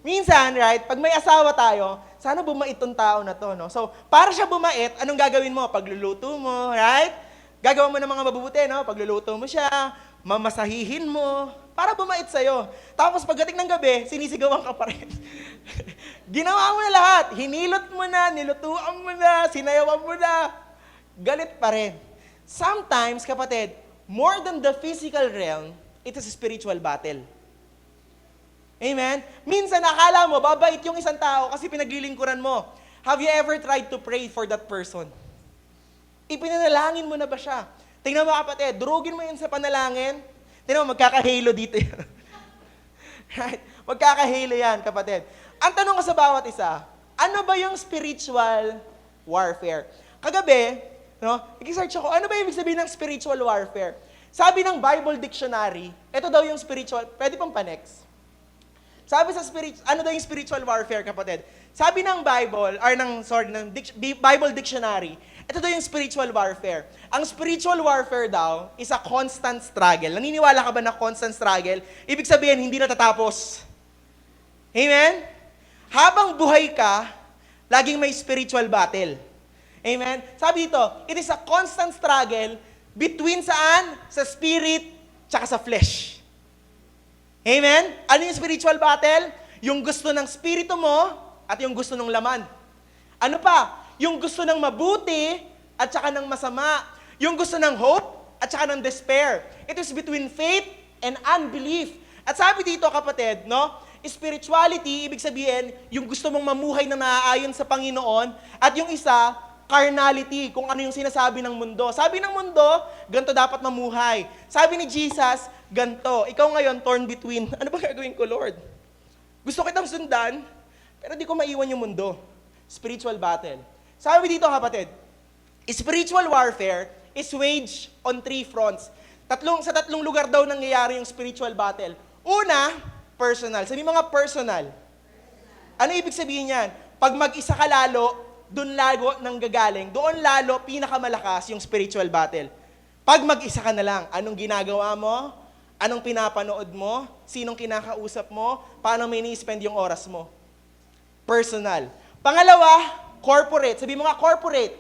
S2: Minsan, right, pag may asawa tayo, sana bumait tong tao na to, no? So, para siya bumait, anong gagawin mo? Pagluluto mo, right? Gagawa mo ng mga mabubuti, no? Pagluluto mo siya, mamasahihin mo, para bumait sa'yo. Tapos pagdating ng gabi, sinisigawan ka pa rin. Ginawa mo na lahat. Hinilot mo na, nilutuan mo na, sinayawan mo na. Galit pa rin. Sometimes, kapatid, more than the physical realm, it is a spiritual battle. Amen? Minsan, akala mo, babait yung isang tao kasi pinaglilingkuran mo. Have you ever tried to pray for that person? Ipinanalangin mo na ba siya? Tingnan mo, kapatid, durugin mo yun sa panalangin. Tingnan mo, magkakahalo dito yan. Right? Magkakahalo yan, kapatid. Ang tanong ko sa bawat isa, ano ba yung spiritual warfare? Kagabi, no, nag-search ako, ano ba ibig sabihin ng spiritual warfare? Sabi ng Bible Dictionary, ito daw yung spiritual, pwede pang pa-next. Sabi sa ano daw yung spiritual warfare, kapatid? Sabi ng Bible, ng Bible Dictionary, ito daw yung spiritual warfare. Ang spiritual warfare daw is a constant struggle. Naniniwala ka ba na constant struggle? Ibig sabihin, hindi natatapos. Amen? Habang buhay ka, laging may spiritual battle. Amen? Sabi dito, it is a constant struggle between saan? Sa spirit, tsaka sa flesh. Amen? Ano yung spiritual battle? Yung gusto ng spirito mo at yung gusto ng laman. Ano pa? Yung gusto ng mabuti at saka ng masama. Yung gusto ng hope at saka ng despair. It is between faith and unbelief. At sabi dito, kapatid, no? Spirituality, ibig sabihin, yung gusto mong mamuhay na naaayon sa Panginoon, at yung isa, carnality, kung ano yung sinasabi ng mundo. Sabi ng mundo, ganito dapat mamuhay. Sabi ni Jesus, ganito. Ikaw ngayon, torn between, ano ba gagawin ko, Lord? Gusto kitang sundan, pero di ko maiwan yung mundo. Spiritual battle. Sabi dito, kapatid, spiritual warfare is waged on 3 fronts. Sa tatlong lugar daw nangyayari yung spiritual battle. Una, personal. Sabi mga personal. Ano ibig sabihin yan? Pag mag-isa ka lalo, doon lalo nang gagaling, doon lalo pinakamalakas yung spiritual battle. Pag mag-isa ka na lang, anong ginagawa mo? Anong pinapanood mo? Sinong kinakausap mo? Paano may ni-spend yung oras mo? Personal. Pangalawa, corporate. Sabi mo nga, corporate.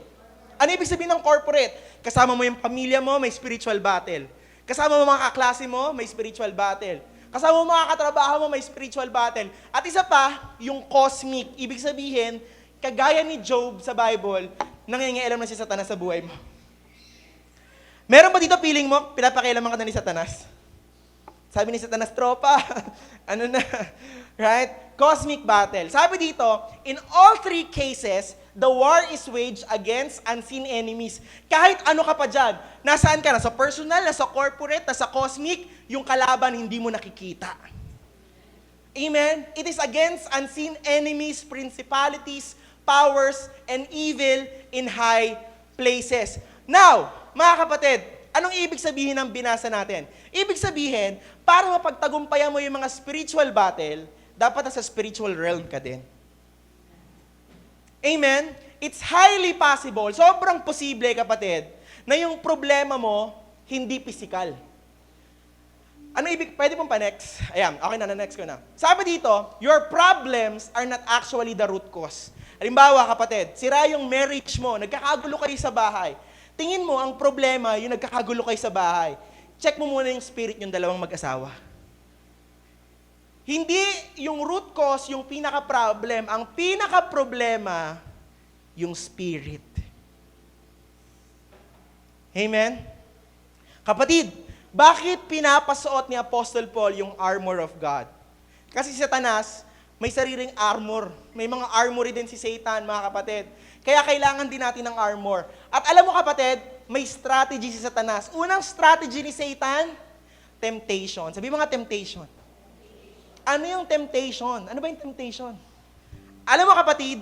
S2: Ano ibig sabihin ng corporate? Kasama mo yung pamilya mo, may spiritual battle. Kasama mo mga kaklase mo, may spiritual battle. Kasama mo mga katrabaho mo, may spiritual battle. At isa pa, yung cosmic. Ibig sabihin, kagaya ni Job sa Bible, nangingialam na si Satanas sa buhay mo. Meron ba dito feeling mo, pinapakialaman ka na ni Satanas? Sabi ni Satanas, tropa, ano na, right? Cosmic battle. Sabi dito, in all three cases, the war is waged against unseen enemies. Kahit ano ka pa dyan, nasaan ka? Nasa personal, nasa corporate, nasa cosmic, yung kalaban hindi mo nakikita. Amen? It is against unseen enemies, principalities, powers, and evil in high places. Now, mga kapatid, anong ibig sabihin ng binasa natin? Ibig sabihin, para mapagtagumpayan mo yung mga spiritual battle, dapat nasa spiritual realm ka din. Amen? It's highly possible, sobrang posible, kapatid, na yung problema mo, hindi physical. Ano ibig, pwede pong pa-next? Ayan, okay na, next ko na. Sabi dito, your problems are not actually the root cause. Halimbawa, kapatid, sira yung marriage mo, nagkakagulo kayo sa bahay. Tingin mo, ang problema, yung nagkakagulo kayo sa bahay. Check mo muna yung spirit yung dalawang mag-asawa. Hindi yung root cause, yung pinaka-problem. Ang pinaka-problema, yung spirit. Amen? Kapatid, bakit pinapasuot ni Apostle Paul yung armor of God? Kasi si Satanas, may sariling armor. May mga armory din si Satan, mga kapatid. Kaya kailangan din natin ng armor. At alam mo, kapatid, may strategy si Satanas. Unang strategy ni Satan, temptation. Sabi mga temptation. Ano yung temptation? Ano ba yung temptation? Alam mo, kapatid,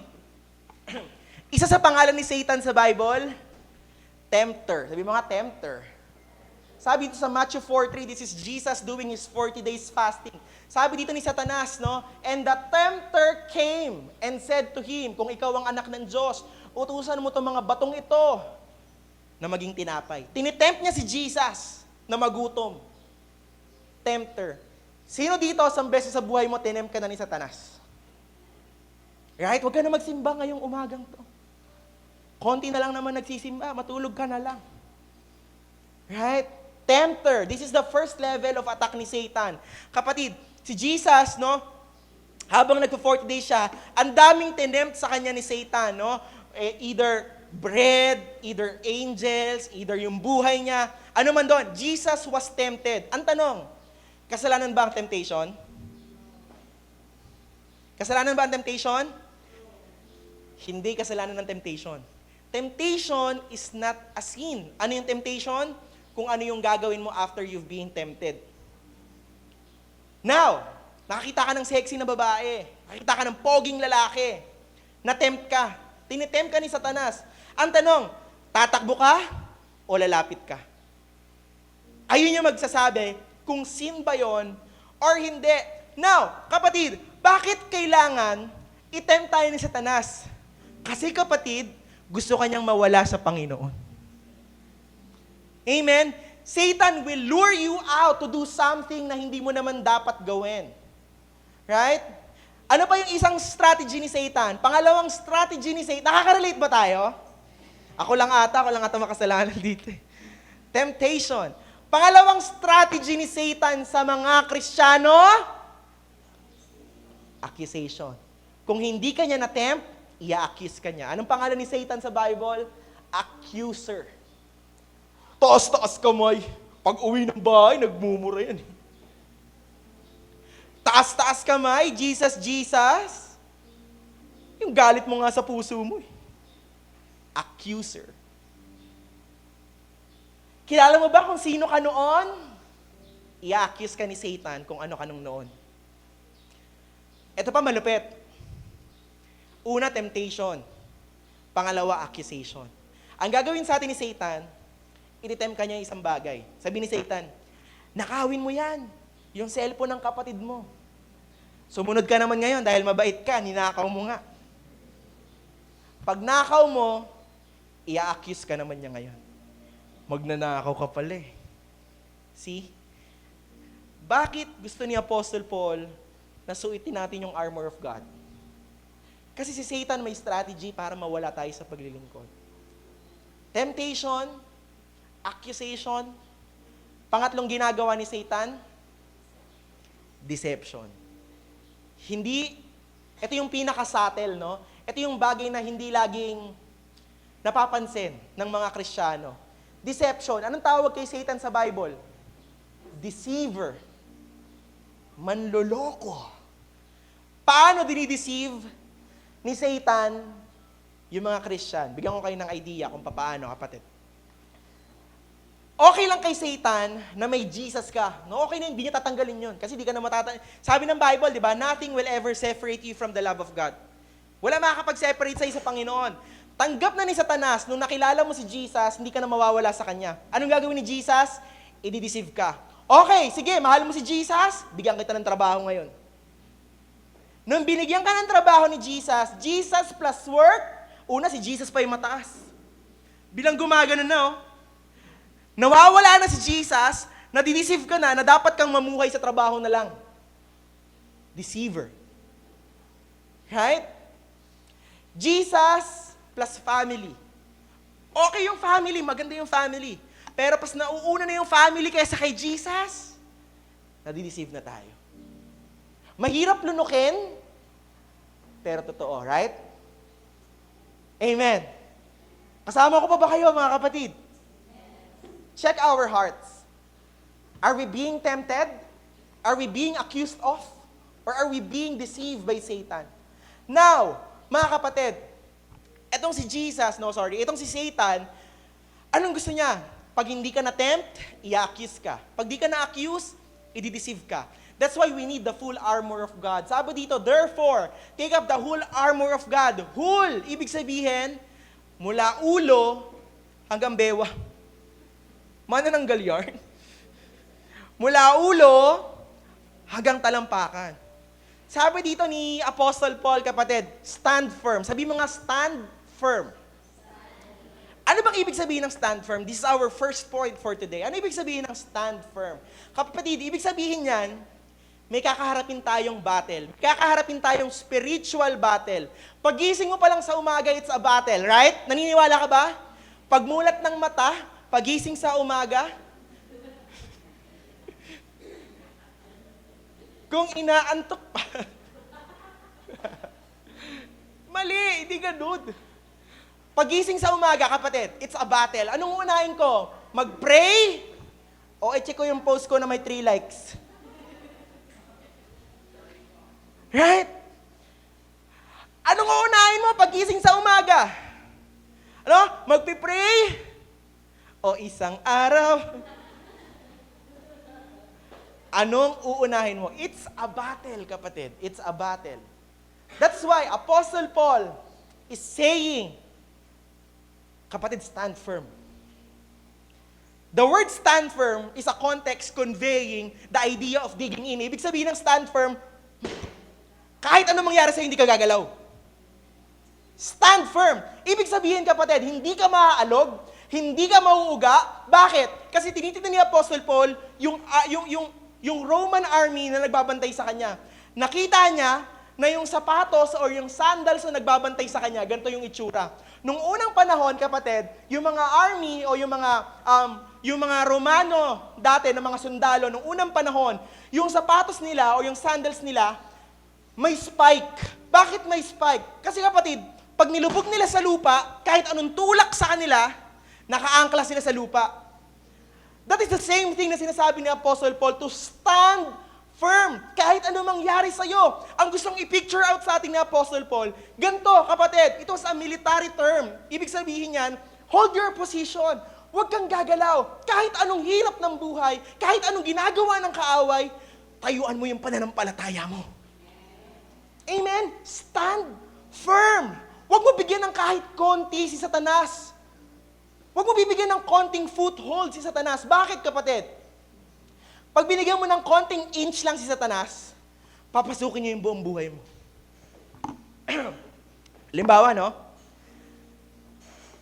S2: isa sa pangalan ni Satan sa Bible, tempter. Sabi mga tempter. Sabi dito sa Matthew 4:3, this is Jesus doing his 40 days fasting. Sabi dito ni Satanas, no? And the tempter came and said to him, kung ikaw ang anak ng Diyos, utusan mo itong mga batong ito na maging tinapay. Tinitempt niya si Jesus na magutom. Tempter. Sino dito isang beses sa buhay mo, tinempt ka na ni Satanas? Right? Huwag ka na magsimba ngayong umagang to. Konti na lang naman nagsisimba, matulog ka na lang. Right? Tempter. This is the first level of attack ni Satan. Kapatid, si Jesus, no, habang nagpo-40 days siya, ang daming tinempt sa kanya ni Satan, no? Either bread, either angels, either yung buhay niya, ano man doon. Jesus was tempted. Ang tanong, kasalanan ba ang temptation? Kasalanan ba ang temptation? Hindi kasalanan ng temptation. Temptation is not a sin. Ano yung temptation? Kung ano yung gagawin mo after you've been tempted. Now, nakakita ka ng sexy na babae. Nakakita ka ng poging lalaki. Na-tempt ka. Tinitempt ka ni Satanas. Ang tanong, tatakbo ka o lalapit ka? Ayun yung magsasabi kung sin ba yon or hindi. Now, kapatid, bakit kailangan itempt tayo ni Satanas? Kasi kapatid, gusto kanyang mawala sa Panginoon. Amen? Satan will lure you out to do something na hindi mo naman dapat gawin. Right? Ano pa yung isang strategy ni Satan? Pangalawang strategy ni Satan. Nakaka-relate ba tayo? Ako lang ata makasalanan dito. Temptation. Pangalawang strategy ni Satan sa mga Kristiyano, accusation. Kung hindi ka niya na-tempt, i-accuse ka niya. Anong pangalan ni Satan sa Bible? Accuser. Taas-taas kamay. Pag uwi ng bahay, nagmumura yan. Taas-taas kamay, Jesus, Jesus. Yung galit mo nga sa puso mo. Accuser. Kilala mo ba kung sino ka noon? I-accuse ka ni Satan kung ano ka nung noon. Ito pa malupit. Una, temptation. Pangalawa, accusation. Ang gagawin sa atin ni Satan, ititempt ka niya isang bagay. Sabi ni Satan, nakawin mo yan. Yung cellphone ng kapatid mo. Sumunod ka naman ngayon dahil mabait ka, ninakaw mo nga. Pag nakaw mo, i-accuse ka naman niya ngayon. Magnanakaw ka pala eh. See? Bakit gusto ni Apostle Paul na suitin natin yung armor of God? Kasi si Satan may strategy para mawala tayo sa paglilingkod. Temptation, accusation, pangatlong ginagawa ni Satan, deception. Ito yung pinaka-subtle, no? Ito yung bagay na hindi laging napapansin ng mga Kristiyano. Deception. Anong tawag kay Satan sa Bible? Deceiver. Manloloko. Paano dinideceive ni Satan yung mga Christian? Bigyan ko kayo ng idea kung paano, kapatid. Okay lang kay Satan na may Jesus ka. No, okay na, hindi niya tatanggalin yun. Kasi di ka na Sabi ng Bible, di ba? Nothing will ever separate you from the love of God. Wala makakapag-separate sa'yo sa Panginoon. Tanggap na ni Satanas, nung nakilala mo si Jesus, hindi ka na mawawala sa Kanya. Anong gagawin ni Jesus? I-deceive ka. Okay, sige, mahal mo si Jesus, bigyan kita ng trabaho ngayon. Nung binigyan ka ng trabaho ni Jesus, Jesus plus work, una si Jesus pa yung mataas. Bilang gumagano na, nawawala na si Jesus, nadideceive ka na dapat kang mamuhay sa trabaho na lang. Deceiver. Right? Jesus plus family. Okay yung family, maganda yung family. Pero pas nauuna na yung family kaysa kay Jesus, nadideceive na tayo. Mahirap lunukin, pero totoo, right? Amen. Kasama ko pa ba kayo, mga kapatid? Check our hearts. Are we being tempted? Are we being accused of? Or are we being deceived by Satan? Now, mga kapatid, itong si Satan, anong gusto niya? Pag hindi ka na-tempt, i-accuse ka. Pag di ka na-accuse, i-deceive ka. That's why we need the full armor of God. Sabi dito, therefore, take up the whole armor of God. Whole, ibig sabihin, mula ulo hanggang bewa. Manananggal yarn. Mula ulo hanggang talampakan. Sabi dito ni Apostle Paul, kapatid, stand firm. Sabi mo nga, stand firm. Ano bang ibig sabihin ng stand firm? This is our first point for today. Ano ibig sabihin ng stand firm? Kapatid, ibig sabihin yan, may kakaharapin tayong battle. Kakaharapin tayong spiritual battle. Pagising mo pa lang sa umaga, it's a battle, right? Naniniwala ka ba? Pagmulat ng mata, pagising sa umaga, kung inaantok pa, mali, hindi ganun. Pagising sa umaga, kapatid, it's a battle. Anong unahin ko? Mag-pray? O i-check ko yung post ko na may 3 likes? Right? Anong unahin mo pagising sa umaga? Magpipray? O isang araw? Anong uunahin mo? It's a battle, kapatid. It's a battle. That's why Apostle Paul is saying, kapatid, stand firm. The word stand firm is a context conveying the idea of digging in. Ibig sabihin ng stand firm, kahit anong mangyari sa'yo, hindi ka gagalaw. Stand firm. Ibig sabihin, kapatid, hindi ka maaalog, hindi ka mauuga. Bakit? Kasi tinitignan ni Apostle Paul yung Roman army na nagbabantay sa kanya. Nakita niya na yung sapatos or yung sandals na nagbabantay sa kanya, ganito yung itsura. Nung unang panahon, kapatid, yung mga army o yung mga Romano dati na mga sundalo, nung unang panahon, yung sapatos nila o yung sandals nila, may spike. Bakit may spike? Kasi kapatid, pag nilubog nila sa lupa, kahit anong tulak sa kanila, nakaangkla sila sa lupa. That is the same thing na sinasabi ni Apostle Paul, to stand firm, kahit ano mangyari sa'yo. Ang gustong i-picture out sa ating ni Apostle Paul, ganito, kapatid, ito sa military term. Ibig sabihin yan, hold your position. Huwag kang gagalaw. Kahit anong hirap ng buhay, kahit anong ginagawa ng kaaway, tayuan mo yung pananampalataya mo. Amen? Stand firm. Huwag mo bigyan ng kahit konti si Satanas. Huwag mo bibigyan ng konting foothold si Satanas. Bakit, kapatid? Pag binigyan mo ng konting inch lang si Satanas, papasukin niya yung buong buhay mo. Limbawa, no?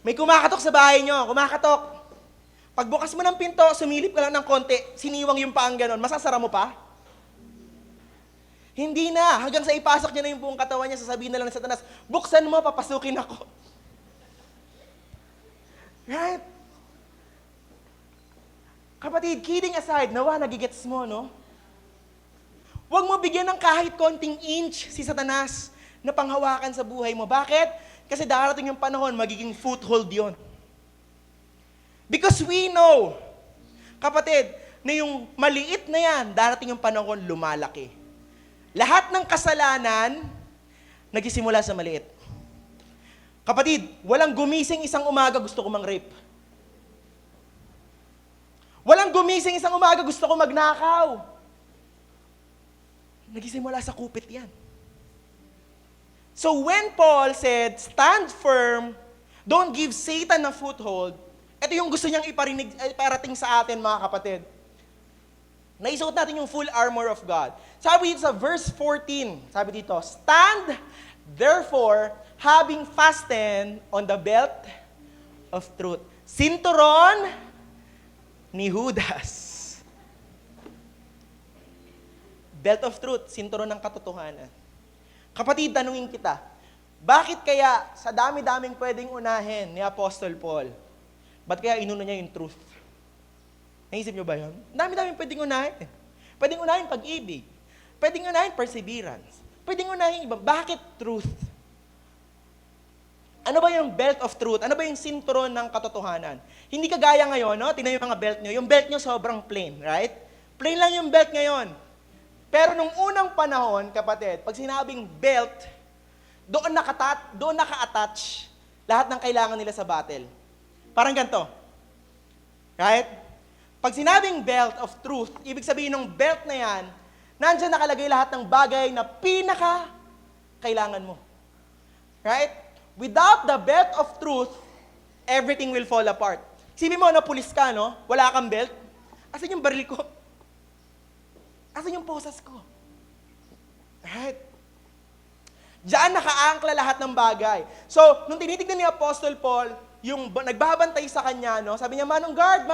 S2: May kumakatok sa bahay niyo, kumakatok. Pagbukas mo ng pinto, sumilip ka lang ng konti, siniwang yung paang ganon, masasara mo pa? Hindi na. Hanggang sa ipasok niya na yung buong katawan niya, sasabihin na lang ng Satanas, buksan mo, papasukin ako. Right? Kapatid, kidding aside, nawa, nagigets mo, no? Huwag mo bigyan ng kahit konting inch si Satanas na panghawakan sa buhay mo. Bakit? Kasi darating yung panahon, magiging foothold yon. Because we know, kapatid, na yung maliit na yan, darating yung panahon, lumalaki. Lahat ng kasalanan, nagsisimula sa maliit. Kapatid, walang gumising isang umaga gusto ko mang-rape. Walang gumising isang umaga gusto ko magnakaw. Nagsisimula sa kupit yan. So when Paul said, stand firm, don't give Satan a foothold, ito yung gusto niyang iparating sa atin, mga kapatid. Naisuot natin yung full armor of God. Sabi dito sa verse 14, sabi dito, stand, therefore, having fastened on the belt of truth. Sinturon ni Judas. Belt of truth, sinturon ng katotohanan. Kapatid, tanungin kita, bakit kaya sa dami-daming pwedeng unahin ni Apostle Paul, ba't kaya inuna niya yung truth? Naisip niyo ba yun? Dami-daming pwedeng unahin. Pwedeng unahin pag-ibig. Pwedeng unahin perseverance. Pwedeng unahin iba. Bakit truth? Ano ba yung belt of truth? Ano ba yung sinturon ng katotohanan? Hindi kagaya ngayon, no? Tingnan yung mga belt nyo. Yung belt nyo sobrang plain, right? Plain lang yung belt ngayon. Pero nung unang panahon, kapatid, pag sinabing belt, doon naka-attach lahat ng kailangan nila sa battle. Parang ganito. Right? Pag sinabing belt of truth, ibig sabihin ng belt na yan, nandyan nakalagay lahat ng bagay na pinaka-kailangan mo. Right? Without the belt of truth, everything will fall apart. Isipin mo, pulis ka, no? Wala kang belt. Asan yung baril ko? Asan yung posas ko? Right? Diyan nakaangkla lahat ng bagay. So, nung tinitignan ni Apostle Paul, yung nagbabantay sa kanya, no? Sabi niya, Manong guard,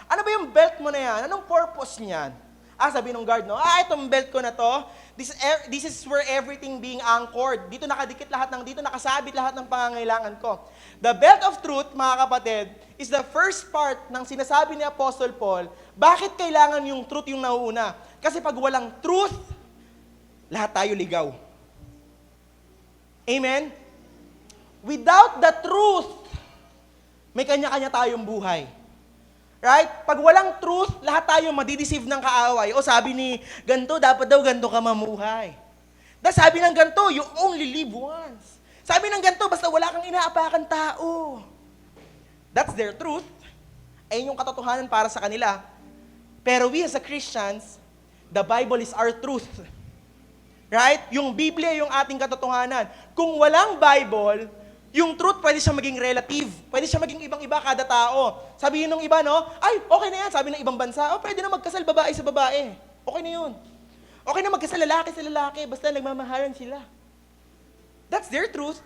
S2: ano ba yung belt mo na yan? Anong purpose niyan? Sabi ng guard, no? Itong belt ko na to, this is where everything being anchored. Dito nakasabit lahat ng pangangailangan ko. The belt of truth, mga kapatid, is the first part ng sinasabi ni Apostle Paul, bakit kailangan yung truth yung nauuna? Kasi pag walang truth, lahat tayo ligaw. Amen? Without the truth, may kanya-kanya tayong buhay. Right? Pag walang truth, lahat tayo madideceive ng kaaway. O sabi ni ganto, dapat daw ganto ka mamuhay. Sabi ng ganto, you only live once. Sabi ng ganto, basta wala kang inaapakan tao. That's their truth. Ayun yung katotohanan para sa kanila. Pero we as a Christians, the Bible is our truth. Right? Yung Biblia yung ating katotohanan. Kung walang Bible, yung truth, pwede siya maging relative. Pwede siya maging ibang-iba kada tao. Sabihin ng iba, no? Ay, okay na yan. Sabi ng ibang bansa, pwede na magkasal babae sa babae. Okay na yun. Okay na magkasal lalaki sa lalaki, basta nagmamahalan sila. That's their truth.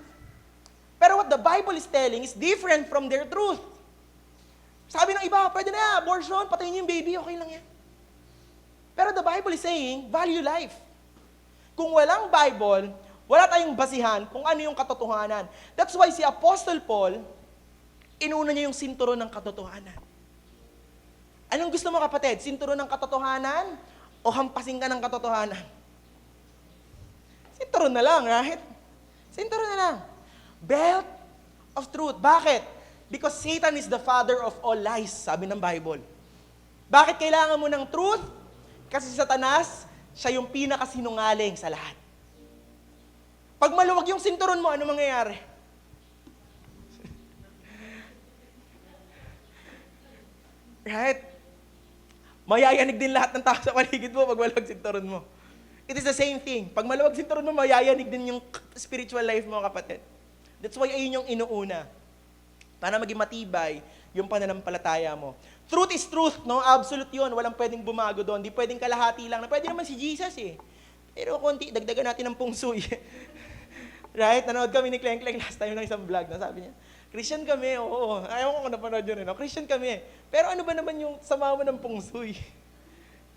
S2: Pero what the Bible is telling is different from their truth. Sabi ng iba, pwede na, abortion, patayin niyo yung baby, okay lang yan. Pero the Bible is saying, value life. Kung walang Bible, wala tayong basihan kung ano yung katotohanan. That's why si Apostle Paul, inuna niya yung sinturon ng katotohanan. Anong gusto mo, kapatid? Sinturon ng katotohanan o hampasin ka ng katotohanan? Sinturon na lang, right? Sinturon na lang. Belt of truth. Bakit? Because Satan is the father of all lies, sabi ng Bible. Bakit kailangan mo ng truth? Kasi si Satanas, siya yung pinakasinungaling sa lahat. Pag maluwag yung sinturon mo, ano mangyayari? Right? Mayayanig din lahat ng tao sa paligid mo pag maluwag sinturon mo. It is the same thing. Pag maluwag sinturon mo, mayayanig din yung spiritual life mo, kapatid. That's why ayun yung inuuna. Para maging matibay yung pananampalataya mo. Truth is truth, no? Absolute yun. Walang pwedeng bumago doon. Di pwedeng kalahati lang. Pwede naman si Jesus eh. Pero konti, dagdagan natin ng pungsoy. Right? Nanood kami ni Kleng Kleng last time ng isang vlog. No? Sabi niya, Christian kami, oo. Ayaw ko kung napanood yun, no? Christian kami. Pero ano ba naman yung sama mo ng pungsoy?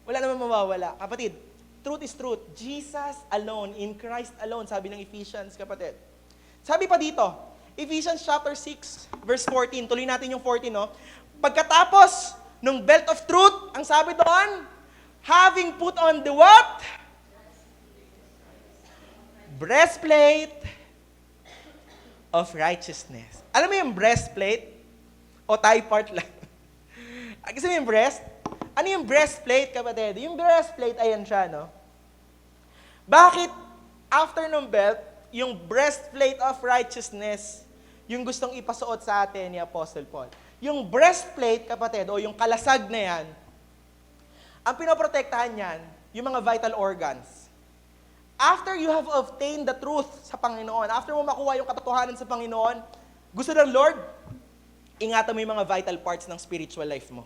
S2: Wala naman mawawala. Kapatid, truth is truth. Jesus alone, in Christ alone, sabi ng Ephesians, kapatid. Sabi pa dito, Ephesians chapter 6, verse 14. Tuloy natin yung 14, no? Pagkatapos ng belt of truth, ang sabi doon, having put on the what? Breastplate of righteousness. Alam mo yung breastplate? O thigh part lang? Kasi yung breast? Ano yung breastplate, kapatid? Yung breastplate, ayan siya, no? Bakit after ng belt, yung breastplate of righteousness, yung gustong ipasuot sa atin ni Apostle Paul? Yung breastplate, kapatid, o yung kalasag na yan, ang pinoprotektahan yan, yung mga vital organs. After you have obtained the truth sa Panginoon, after mo makuha yung katotohanan sa Panginoon, gusto ng Lord, ingatan mo yung mga vital parts ng spiritual life mo.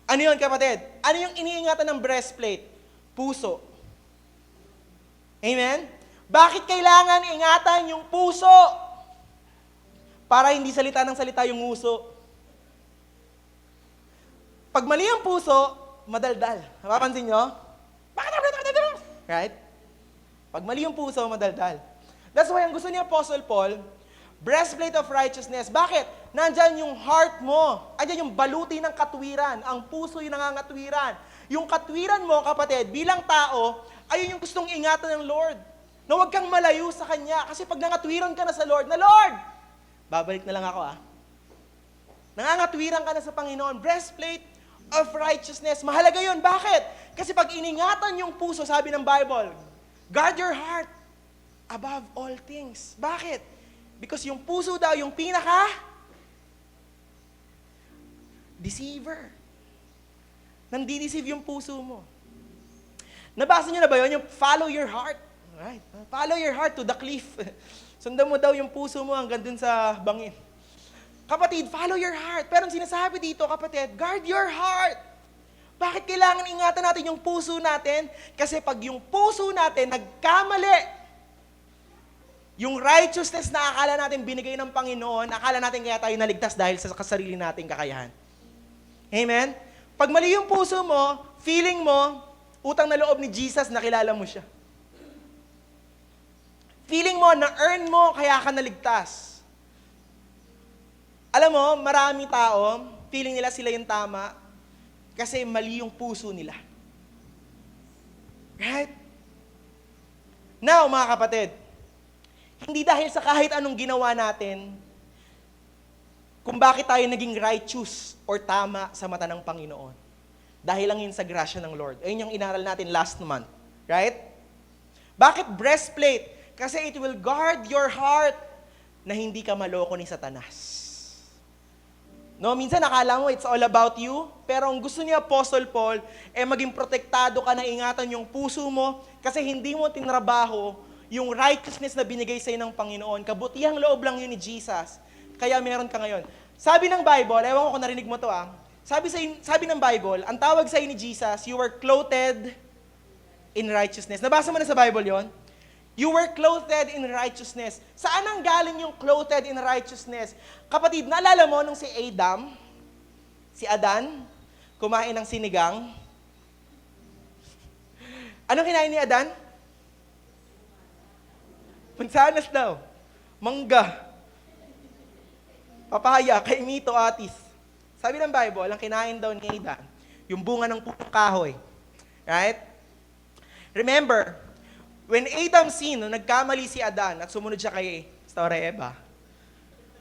S2: Ano yun, kapatid? Ano yung iniingatan ng breastplate? Puso. Amen? Bakit kailangan ingatan yung puso? Para hindi salita ng salita yung uso. Pag mali ang puso, madaldal. Napapansin nyo? Right? Pag mali yung puso, madaldal. That's why ang gusto ni Apostle Paul, breastplate of righteousness. Bakit? Nandyan yung heart mo. Andyan yung baluti ng katwiran. Ang puso yung nangangatwiran. Yung katwiran mo, kapatid, bilang tao, ayun yung gustong ingatan ng Lord. Na huwag kang malayo sa Kanya. Kasi pag nangatwiran ka na sa Lord, babalik na lang ako Nangangatwiran ka na sa Panginoon. Breastplate of righteousness. Mahalaga yun. Bakit? Kasi pag iningatan yung puso, sabi ng Bible, guard your heart above all things. Bakit? Because yung puso daw, yung deceiver. Nandi-deceive yung puso mo. Nabasa nyo na ba yun? Yung follow your heart. Right? Follow your heart to the cliff. Sundan mo daw yung puso mo hanggang dun sa bangin. Kapatid, follow your heart. Pero ang sinasabi dito, kapatid, guard your heart. Bakit kailangan ingatan natin yung puso natin? Kasi pag yung puso natin nagkamali, yung righteousness na akala natin binigay ng Panginoon, akala natin kaya tayo naligtas dahil sa kasarili nating kakayahan. Amen? Pag mali yung puso mo, feeling mo, utang na loob ni Jesus, nakilala mo siya. Feeling mo, na-earn mo, kaya ka naligtas. Alam mo, maraming tao, feeling nila sila yung tama, kasi mali yung puso nila. Right? Now, mga kapatid, hindi dahil sa kahit anong ginawa natin, kung bakit tayo naging righteous or tama sa mata ng Panginoon. Dahil lang yun sa grasya ng Lord. Ayun yung inaral natin last month. Right? Bakit breastplate? Kasi it will guard your heart na hindi ka maloko ni Satanas. No, minsan nakala mo it's all about you, pero ang gusto ni Apostle Paul maging protektado ka na ingatan yung puso mo kasi hindi mo tinrabaho yung righteousness na binigay sa'yo ng Panginoon. Kabutihang loob lang yun ni Jesus. Kaya meron ka ngayon. Sabi ng Bible, ewan ko kung narinig mo to sabi ng Bible, ang tawag sa'yo ni Jesus, you were clothed in righteousness. Nabasa mo na sa Bible yon? You were clothed in righteousness. Saan ang galing yung clothed in righteousness? Kapatid, naalala mo nung si Adan, kumain ng sinigang? Anong kinain ni Adan? Mansanas daw. Mangga. Papaya, kaimito, atis. Sabi ng Bible, ang kinain daw ni Adan, yung bunga ng punong kahoy. Right? Remember, when Adam sinned, nung nagkamali si Adan at sumunod siya kay Eva.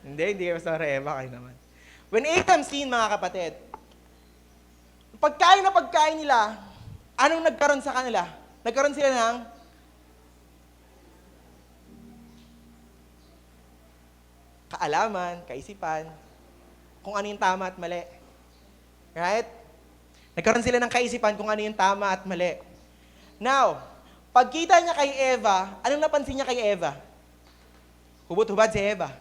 S2: Hindi Eva kayo naman. When Adam sinned, mga kapatid, pagkain na pagkain nila, anong nagkaroon sa kanila? Nagkaroon sila ng kaalaman, kaisipan, kung ano yung tama at mali. Right? Nagkaroon sila ng kaisipan kung ano yung tama at mali. Now, pagkita niya kay Eva, anong napansin niya kay Eva? Hubot-hubad si Eva.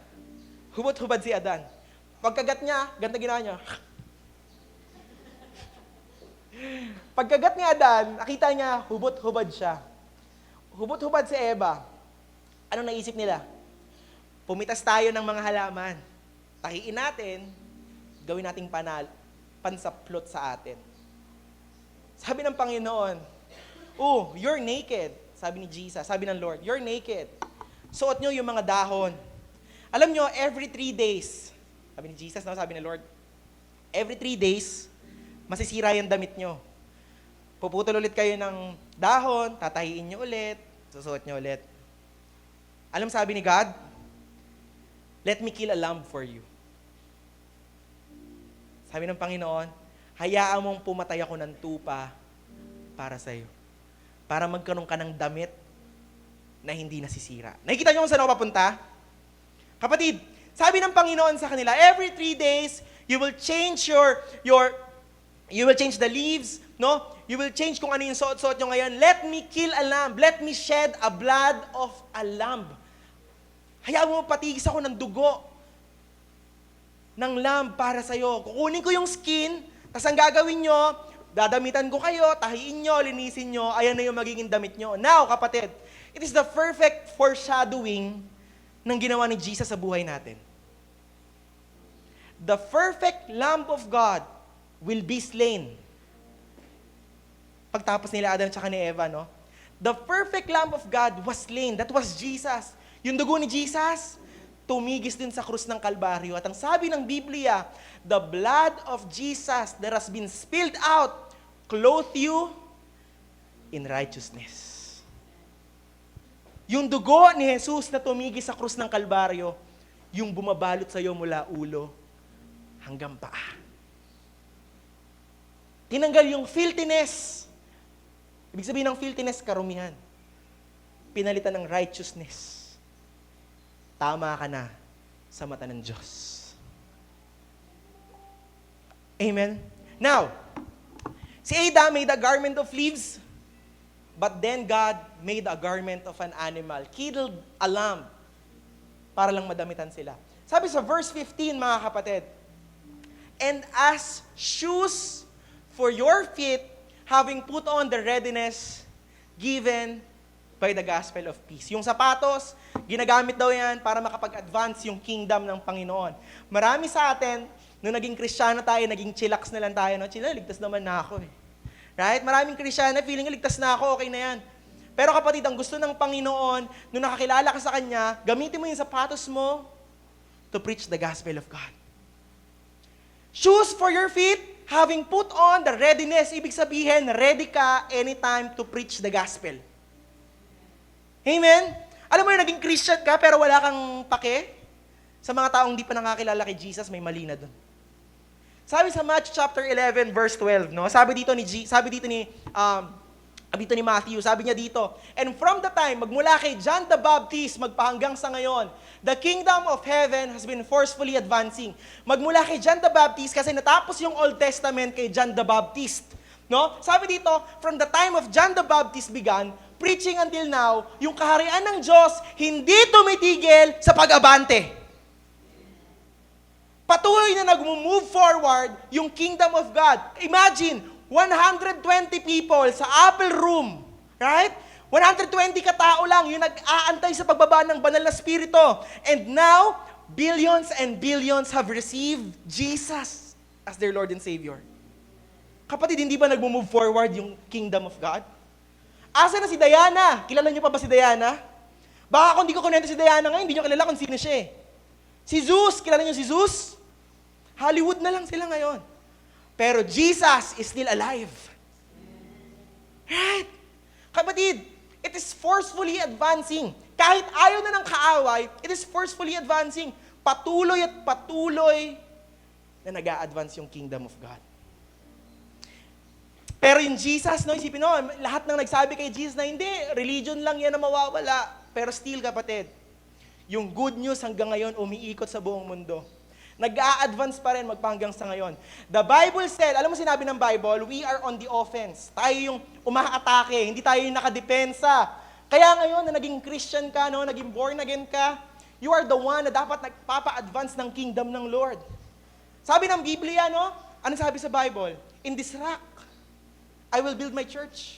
S2: Hubot-hubad si Adan. Pagkagat niya, ganda ginawa niya. Pagkagat ni Adan, nakita niya, hubot-hubad siya. Hubot-hubad si Eva. Anong naisip nila? Pumitas tayo ng mga halaman. tahiin natin, gawin nating pansaplot sa atin. Sabi ng Panginoon, oh, you're naked. Sabi ni Jesus, sabi ng Lord, you're naked. Suot nyo yung mga dahon. Alam nyo, every 3 days, sabi ni Jesus, no, sabi ni Lord, every 3 days, masisira yung damit nyo. Puputol ulit kayo ng dahon, tatahiin nyo ulit, susuot nyo ulit. Alam sabi ni God, let me kill a lamb for you. Sabi ng Panginoon, hayaan mong pumatay ako ng tupa para sa'yo. Para magkaroon ka ng damit na hindi nasisira. Nakikita niyo kung saan ako papunta? Kapatid, sabi ng Panginoon sa kanila, every 3 days, you will change you will change the leaves, no? You will change kung ano yung suot-suot nyo ngayon. Let me kill a lamb. Let me shed a blood of a lamb. Hayaan mo patigis ako ng dugo ng lamb para sa'yo. Kukunin ko yung skin, tas ang gagawin nyo, dadamitan ko kayo, tahiin nyo, linisin nyo, ayan na yung magiging damit nyo. Now, kapatid, it is the perfect foreshadowing ng ginawa ni Jesus sa buhay natin. The perfect Lamb of God will be slain. Pagtapos nila Adam at ni Eva, no? The perfect Lamb of God was slain. That was Jesus. Yung dugo ni Jesus, tumigis din sa krus ng Kalbaryo. At ang sabi ng Biblia, the blood of Jesus that has been spilled out, clothe you in righteousness. Yung dugo ni Jesus na tumigis sa krus ng Kalbaryo, yung bumabalot sa iyo mula ulo hanggang paa. Tinanggal yung filthiness. Ibig sabihin ng filthiness, karumihan. Pinalitan ng righteousness. Tama ka na sa mata ng Diyos. Amen? Now, si Adam made a garment of leaves, but then God made a garment of an animal, killed a lamb, para lang madamitan sila. Sabi sa verse 15, mga kapatid, and as shoes for your feet, having put on the readiness given by the gospel of peace. Yung sapatos, ginagamit daw yan para makapag-advance yung kingdom ng Panginoon. Marami sa atin, nung naging Kristiyano tayo, naging chillax na lang tayo, no? Ligtas naman na ako eh. Right? Maraming Kristiyano, feeling ligtas na ako, okay na yan. Pero kapatid, ang gusto ng Panginoon, nung nakakilala ka sa Kanya, gamitin mo yung sapatos mo to preach the gospel of God. Shoes for your feet, having put on the readiness, ibig sabihin, ready ka anytime to preach the gospel. Amen? Alam mo yung naging Christian ka pero wala kang pake? Sa mga taong di pa nakakilala kay Jesus, may mali na dun. Sabi sa Matthew chapter 11 verse 12, no? Sabi dito ni Matthew, sabi niya dito, and from the time magmula kay John the Baptist magpahanggang sa ngayon, the kingdom of heaven has been forcefully advancing. Magmula kay John the Baptist kasi natapos yung Old Testament kay John the Baptist, no? Sabi dito, from the time of John the Baptist began, preaching until now, yung kaharian ng Diyos hindi tumitigil sa pag-abante. Patuloy na nag-move forward yung kingdom of God. Imagine, 120 people sa Apple Room, right? 120 katao lang yung nag-aantay sa pagbaba ng banal na spirito. And now, billions and billions have received Jesus as their Lord and Savior. Kapatid, hindi ba nag-move forward yung kingdom of God? Asa na si Diana? Kilala niyo pa ba si Diana? Baka kung hindi ko kunento si Diana ngayon, hindi niyo kilala kung sino siya eh. Si Zeus, kilala niyo si Zeus? Hollywood na lang sila ngayon. Pero Jesus is still alive. Right? Kapatid, it is forcefully advancing. Kahit ayaw na ng kaaway, it is forcefully advancing. Patuloy at patuloy na nag-a-advance yung kingdom of God. Pero yung Jesus, no, isipin mo, lahat ng nagsabi kay Jesus na hindi, religion lang yan na mawawala. Pero still, kapatid, yung good news hanggang ngayon umiikot sa buong mundo. Nag-a-advance pa rin magpahanggang sa ngayon. The Bible said, alam mo sinabi ng Bible, we are on the offense. Tayo yung umaatake, hindi tayo yung nakadepensa. Kaya ngayon na naging Christian ka, no, naging born again ka, you are the one na dapat nagpapa-advance ng kingdom ng Lord. Sabi ng Biblia, no, ano sabi sa Bible? In this rock, I will build my church.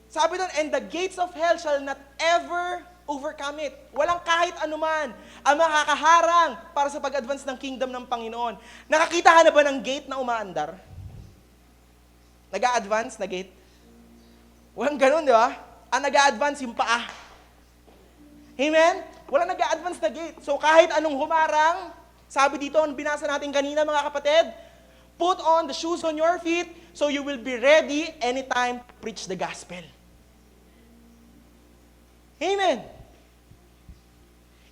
S2: Sabi doon, and the gates of hell shall not ever overcome it. Walang kahit anuman ang makakaharang para sa pag-advance ng kingdom ng Panginoon. Nakakita ka na ba ng gate na umaandar? Nag-a-advance na gate? Walang ganun, di ba? Ang nag-a-advance yung paa. Amen? Walang nag-a-advance na gate. So kahit anong humarang, sabi dito, ang binasa natin kanina mga kapatid, put on the shoes on your feet so you will be ready anytime to preach the gospel. Amen.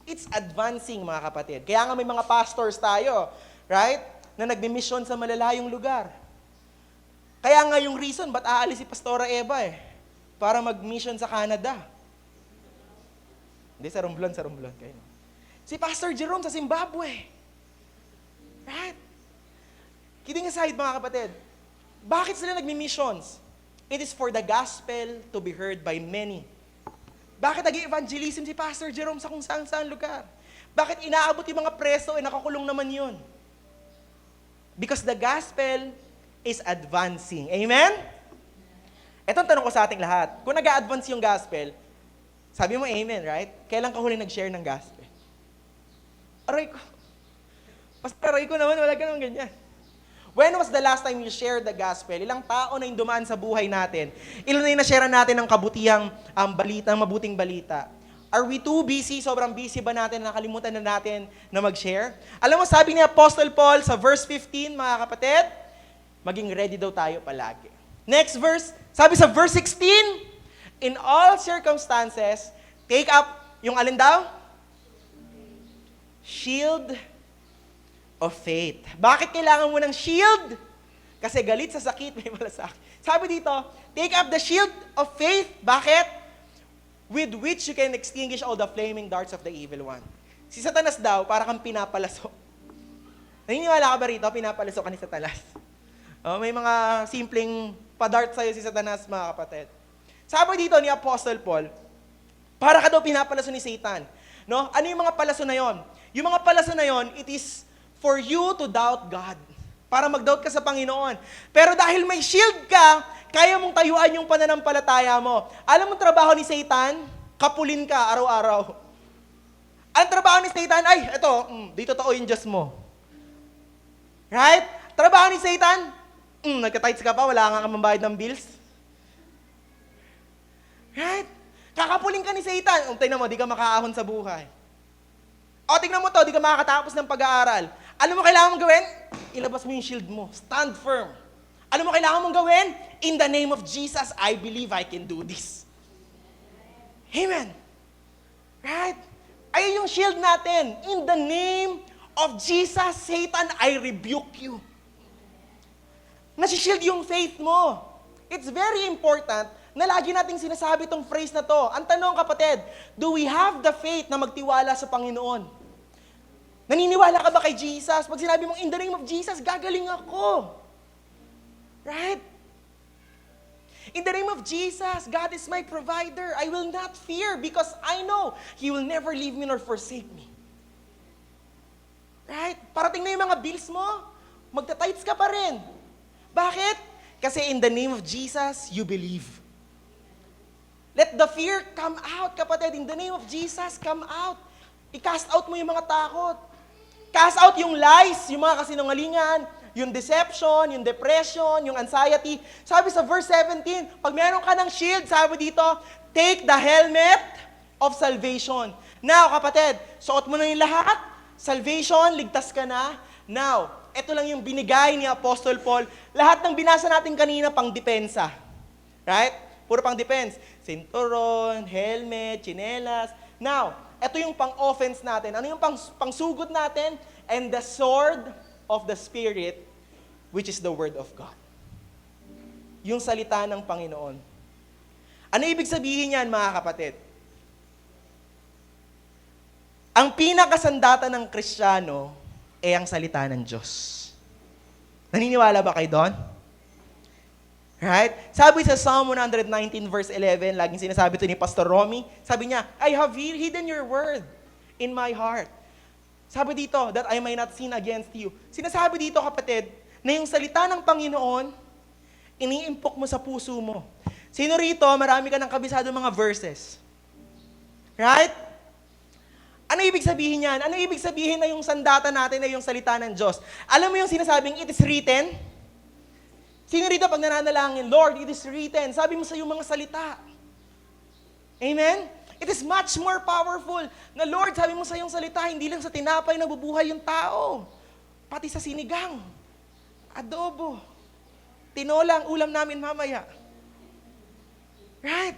S2: It's advancing, mga kapatid. Kaya nga may mga pastors tayo, right? Na nagmi-mission sa malalayong lugar. Kaya nga yung reason, ba't aalis si Pastora Eva para mag-mission sa Canada. Hindi, sa Romblon. Kayo. Si Pastor Jerome sa Zimbabwe. Right? Kidding aside, mga kapatid, bakit sila nagmi-missions? It is for the gospel to be heard by many. Bakit nag-evangelism si Pastor Jerome sa kung saan lugar? Bakit inaabot yung mga preso, nakakulong naman yun? Because the gospel is advancing. Amen? Itong tanong ko sa ating lahat. Kung nag-a-advance yung gospel, sabi mo amen, right? Kailan ka huli nag-share ng gospel? Aray ko. Pastor, aray ko naman, wala ka naman ganyan. When was the last time you shared the gospel? Ilang tao na yung dumaan sa buhay natin? Ilan na yung na-share natin ng kabutihang balita, ng mabuting balita? Are we too busy? Sobrang busy ba natin? Nakalimutan na natin na mag-share? Alam mo, sabi ni Apostle Paul sa verse 15, mga kapatid, maging ready daw tayo palagi. Next verse, sabi sa verse 16, in all circumstances, take up, yung alin daw? Shield of faith. Bakit kailangan mo ng shield? Kasi galit sa sakit, may malasakit. Sabi dito, take up the shield of faith. Bakit? With which you can extinguish all the flaming darts of the evil one. Si Satanas daw, para kang pinapalaso. Naniniwala ka ba rito? Pinapalaso ka ni Satanas. May mga simpleng padart sa'yo si Satanas, mga kapatid. Sabi dito ni Apostle Paul, para ka daw pinapalaso ni Satan. No? Ano yung mga palaso na yon? Yung mga palaso na yon, it is for you to doubt God. Para mag-doubt ka sa Panginoon. Pero dahil may shield ka, kaya mong tayuan yung pananampalataya mo. Alam mo trabaho ni Satan? Kapulin ka araw-araw. Ang trabaho ni Satan, ay, ito, dito totoo yung Diyos mo. Right? Trabaho ni Satan, nagka-tights ka pa, wala nga mambayad ng bills. Right? Kakapulin ka ni Satan. Tingnan mo, di ka makaahon sa buhay. O, tingnan mo to, di ka makakatapos ng pag-aaral. Alam mo kailangan mong gawin? Ilabas mo yung shield mo. Stand firm. Alam mo kailangan mong gawin? In the name of Jesus, I believe I can do this. Amen. Right? Ayun yung shield natin. In the name of Jesus, Satan, I rebuke you. Nasi-shield yung faith mo. It's very important na lagi nating sinasabi itong phrase na to. Ang tanong, kapatid, do we have the faith na magtiwala sa Panginoon? Naniniwala ka ba kay Jesus? Pag sinabi mong, in the name of Jesus, gagaling ako. Right? In the name of Jesus, God is my provider. I will not fear because I know He will never leave me nor forsake me. Right? Parating na yung mga bills mo, magta-tithes ka pa rin. Bakit? Kasi in the name of Jesus, you believe. Let the fear come out, kapatid. In the name of Jesus, come out. I-cast out mo yung mga takot. Cast out yung lies, yung mga kasinungalingan, yung deception, yung depression, yung anxiety. Sabi sa verse 17, pag meron ka ng shield, sabi dito, take the helmet of salvation. Now, kapatid, suot mo na yung lahat. Salvation, ligtas ka na. Now, ito lang yung binigay ni Apostle Paul. Lahat ng binasa natin kanina, pang depensa. Right? Puro pang defense. Sinturon, helmet, tsinelas. Now, ito yung pang-offense natin. Ano yung pang-sugod natin? And the sword of the Spirit, which is the Word of God. Yung salita ng Panginoon. Ano ibig sabihin yan, mga kapatid? Ang pinakasandata ng Kristiyano ay ang salita ng Diyos. Naniniwala ba kayo doon? Right? Sabi sa Psalm 119 verse 11, laging sinasabi ito ni Pastor Romy, sabi niya, I have hidden your word in my heart. Sabi dito, that I may not sin against you. Sinasabi dito, kapatid, na yung salita ng Panginoon, iniimpok mo sa puso mo. Sino rito, marami ka ng kabisado mga verses? Right? Ano ibig sabihin yan? Ano ibig sabihin na yung sandata natin na yung salita ng Diyos? Alam mo yung sinasabing, it is written? Sino rito pag nananalangin, Lord, it is written. Sabi mo sa iyong mga salita. Amen? It is much more powerful na, Lord, sabi mo sa iyong salita, hindi lang sa tinapay na bubuhay yung tao. Pati sa sinigang, adobo, tinolang ulam namin mamaya. Right?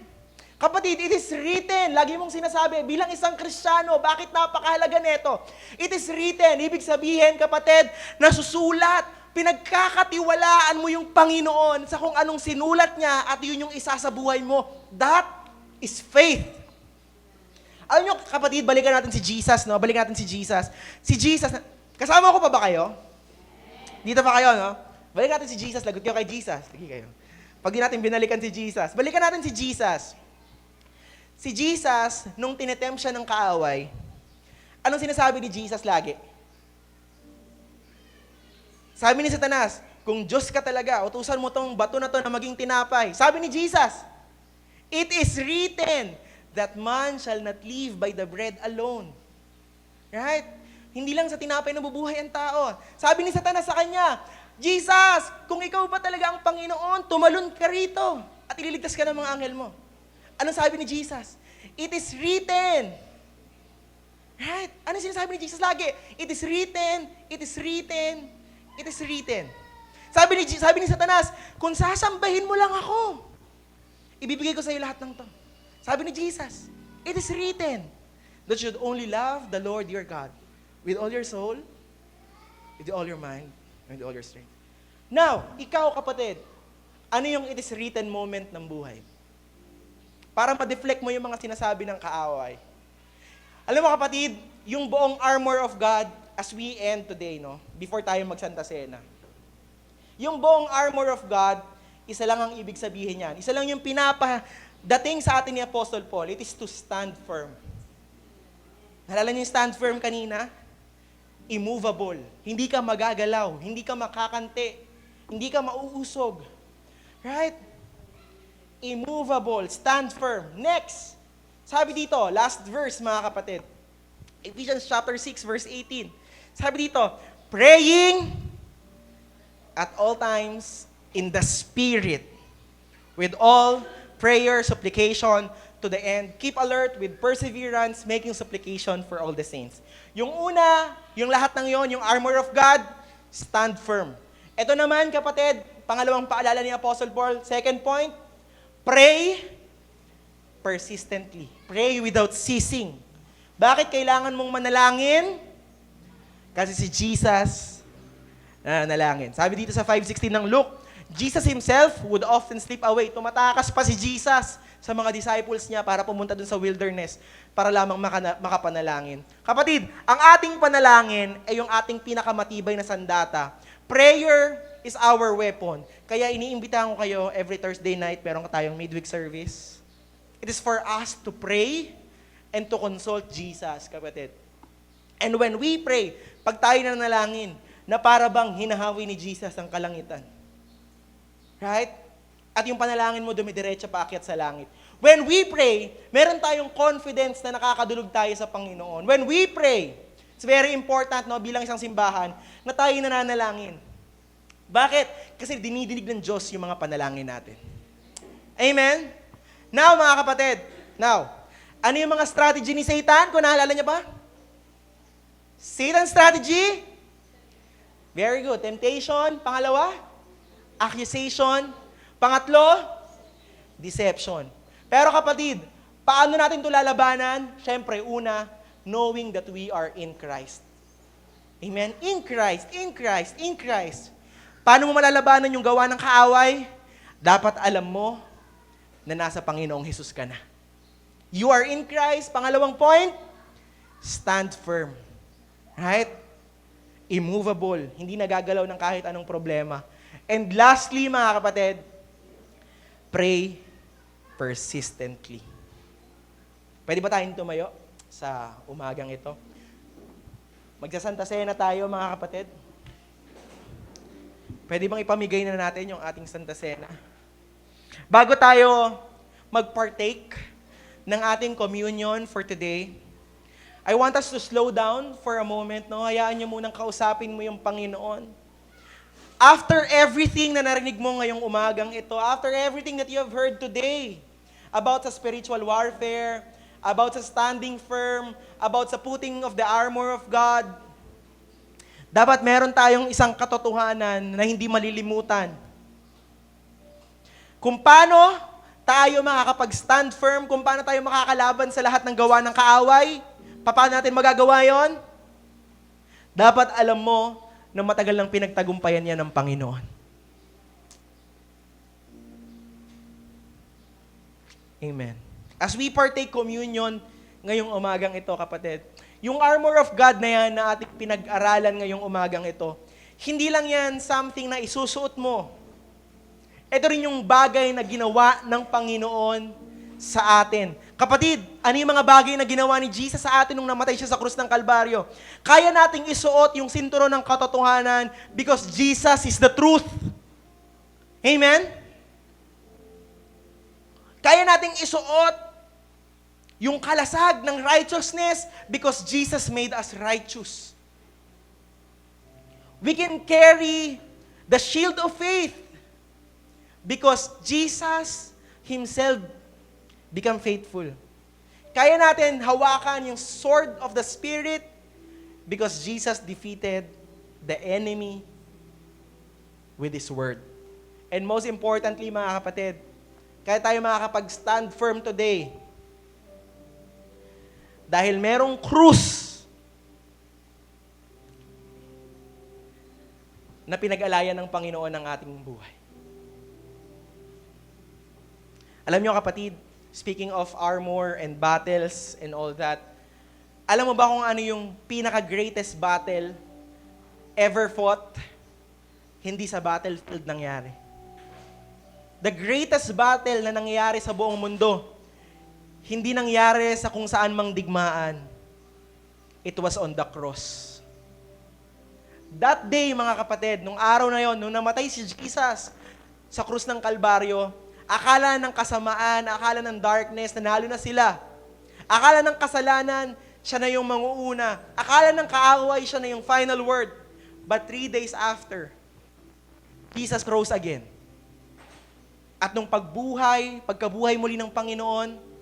S2: Kapatid, it is written. Lagi mong sinasabi, bilang isang Kristiyano, bakit napakahalaga nito? It is written. Ibig sabihin, kapatid, nasusulat. Pinagkakatiwalaan mo yung Panginoon sa kung anong sinulat niya at yun yung isa sa buhay mo. That is faith. Alam nyo, kapatid, balikan natin si Jesus, no? Balikan natin si Jesus. Si Jesus, kasama ko pa ba kayo? Dito pa kayo, no? Balikan natin si Jesus, lagot kayo kay Jesus. Lagi kayo. Pag di natin binalikan si Jesus. Balikan natin si Jesus. Si Jesus, nung tinetempt siya ng kaaway, anong sinasabi ni Jesus lagi? Sabi ni Satanas, kung Diyos ka talaga, utusan mo tong bato na to na maging tinapay. Sabi ni Jesus, it is written that man shall not live by the bread alone. Right? Hindi lang sa tinapay na bubuhay ang tao. Sabi ni Satanas sa kanya, Jesus, kung ikaw ba talaga ang Panginoon, tumalon ka rito at ililigtas ka ng mga anghel mo. Ano sabi ni Jesus? It is written. Right? Ano sinasabi ni Jesus lagi? It is written, it is written, it is written. Sabi ni Satanas, kung sasambahin mo lang ako, ibibigay ko sa iyo lahat ng to. Sabi ni Jesus, it is written that you should only love the Lord your God with all your soul, with all your mind, and with all your strength. Now, ikaw kapatid, ano yung it is written moment ng buhay? Para ma-deflect mo yung mga sinasabi ng kaaway. Alam mo kapatid, yung buong armor of God as we end today, no? Before tayo mag-Santa Cena. Yung buong armor of God, isa lang ang ibig sabihin niyan. Isa lang yung dating sa atin ni Apostle Paul, it is to stand firm. Nalala niyo yung stand firm kanina? Immovable. Hindi ka magagalaw, hindi ka makakante, hindi ka mauusog. Right? Immovable, stand firm. Next, sabi dito, last verse mga kapatid. Ephesians chapter 6 verse 18. Sabi dito, praying at all times in the Spirit, with all prayer, supplication, to the end. Keep alert with perseverance, making supplication for all the saints. Yung una, yung lahat ng yon, yung armor of God, stand firm. Ito naman, kapatid, pangalawang paalala ni Apostle Paul, second point, pray persistently. Pray without ceasing. Bakit kailangan mong manalangin? Kasi si Jesus nanalangin. Sabi dito sa 5:16 ng Luke, Jesus himself would often slip away. Tumatakas pa si Jesus sa mga disciples niya para pumunta dun sa wilderness para lamang makapanalangin. Kapatid, ang ating panalangin ay yung ating pinakamatibay na sandata. Prayer is our weapon. Kaya iniimbitahan ko kayo every Thursday night, meron tayong midweek service. It is for us to pray and to consult Jesus, kapatid. And when we pray, pag tayo nanalangin, na para bang hinahawi ni Jesus ang kalangitan. Right? At yung panalangin mo dumidiretso paakyat sa langit. When we pray, meron tayong confidence na nakakadulog tayo sa Panginoon. When we pray, it's very important, no, bilang isang simbahan, na tayo nananalangin. Bakit? Kasi dinidinig ng Diyos yung mga panalangin natin. Amen? Now, mga kapatid, ano yung mga strategy ni Satan? Kung naalala niya ba? Satan's strategy? Very good. Temptation. Pangalawa? Accusation. Pangatlo? Deception. Pero kapatid, paano natin ito lalabanan? Siyempre, una, knowing that we are in Christ. Amen? In Christ, in Christ, in Christ. Paano mo malalabanan yung gawa ng kaaway? Dapat alam mo na nasa Panginoong Hesus ka na. You are in Christ. Pangalawang point, stand firm. Right? Immovable. Hindi nagagalaw ng kahit anong problema. And lastly, mga kapatid, pray persistently. Pwede ba tayong tumayo sa umagang ito? Magsasanta Cena tayo, mga kapatid. Pwede bang ipamigay na natin yung ating Santa Cena? Bago tayo mag-partake ng ating communion for today, I want us to slow down for a moment, no? Hayaan niyo munang kausapin mo yung Panginoon. After everything na narinig mo ngayong umagang ito, after everything that you have heard today about sa spiritual warfare, about sa standing firm, about sa putting of the armor of God, dapat meron tayong isang katotohanan na hindi malilimutan. Kung paano tayo makakapag-stand firm, kung paano tayo makakalaban sa lahat ng gawa ng kaaway, paano natin magagawa yon? Dapat alam mo na matagal nang pinagtagumpayan yan ng Panginoon. Amen. As we partake communion ngayong umagang ito, kapatid, yung armor of God na yan na ating pinag-aralan ngayong umagang ito, hindi lang yan something na isusuot mo. Ito rin yung bagay na ginawa ng Panginoon sa atin. Kapatid, ano yung mga bagay na ginawa ni Jesus sa atin nung namatay siya sa krus ng Kalbaryo? Kaya nating isuot yung sinturon ng katotohanan because Jesus is the truth. Amen? Kaya nating isuot yung kalasag ng righteousness because Jesus made us righteous. We can carry the shield of faith because Jesus Himself become faithful. Kaya natin hawakan yung sword of the Spirit because Jesus defeated the enemy with His word. And most importantly, mga kapatid, kaya tayo makakapag-stand firm today dahil merong krus na pinag-alayan ng Panginoon ng ating buhay. Alam niyo kapatid, speaking of armor and battles and all that, alam mo ba kung ano yung pinaka-greatest battle ever fought? Hindi sa battlefield nangyari. The greatest battle na nangyari sa buong mundo, hindi nangyari sa kung saan mang digmaan. It was on the cross. That day, mga kapatid, nung araw na yon, nung namatay si Jesus sa krus ng Kalbaryo, akala ng kasamaan, akala ng darkness, nanalo na sila. Akala ng kasalanan, siya na yung manguuna. Akala ng kaaway, siya na yung final word. But 3 days after, Jesus rose again. At nung pagkabuhay muli ng Panginoon,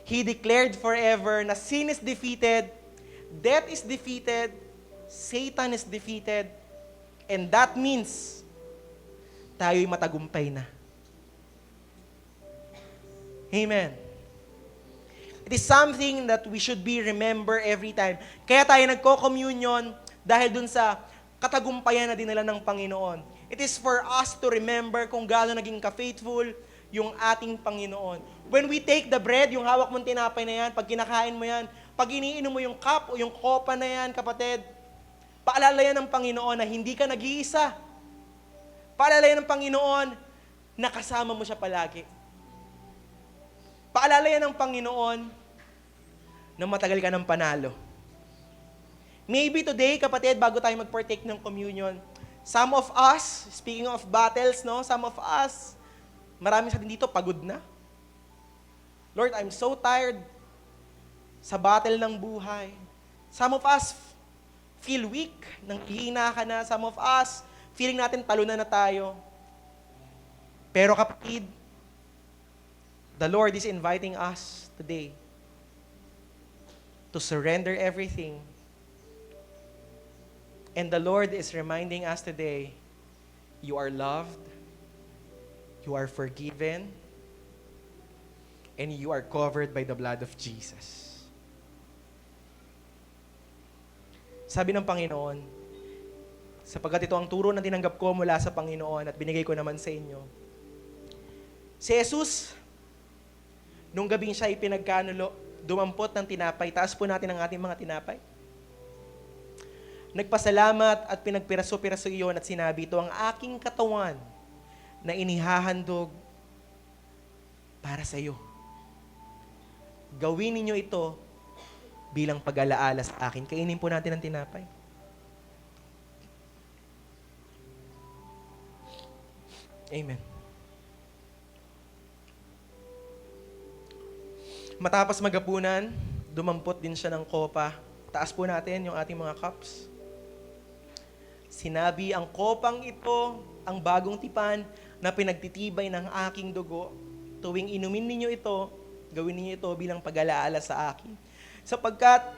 S2: He declared forever na sin is defeated, death is defeated, Satan is defeated, and that means tayo'y matagumpay na. Amen. It is something that we should be remember every time. Kaya tayo nagko-communion dahil dun sa katagumpayan na dinala ng Panginoon. It is for us to remember kung gaano naging ka-faithful yung ating Panginoon. When we take the bread, yung hawak mong tinapay na yan, pag kinakain mo yan, pag iniinom mo yung cup o yung kopa na yan, kapatid, paalala yan ng Panginoon na hindi ka nag-iisa. Paalala yan ng Panginoon na kasama mo siya palagi. Paalala yan ng Panginoon na matagal ka ng panalo. Maybe today, kapatid, bago tayo mag-partake ng communion, some of us, speaking of battles, no, some of us, marami sa atin dito, pagod na. Lord, I'm so tired sa battle ng buhay. Some of us feel weak, nanghihina ka na. Some of us, feeling natin talunan na tayo. Pero kapatid, the Lord is inviting us today to surrender everything. And the Lord is reminding us today, you are loved, you are forgiven, and you are covered by the blood of Jesus. Sabi ng Panginoon, sapagkat ito ang turo na tinanggap ko mula sa Panginoon at binigay ko naman sa inyo. Si Jesus, nung gabing siya ipinagkanulo, dumampot ng tinapay. Taas po natin ang ating mga tinapay. Nagpasalamat at pinagpiraso-piraso iyon at sinabi, ito ang aking katawan na inihahandog para sa iyo. Gawin ninyo ito bilang pag-alaala sa akin. Kainin po natin ang tinapay. Amen. Matapos magapunan, dumampot din siya ng kopa. Taas po natin yung ating mga cups. Sinabi, ang kopang ito, ang bagong tipan na pinagtitibay ng aking dugo. Tuwing inumin ninyo ito, gawin ninyo ito bilang pag-alaala sa akin. Sapagkat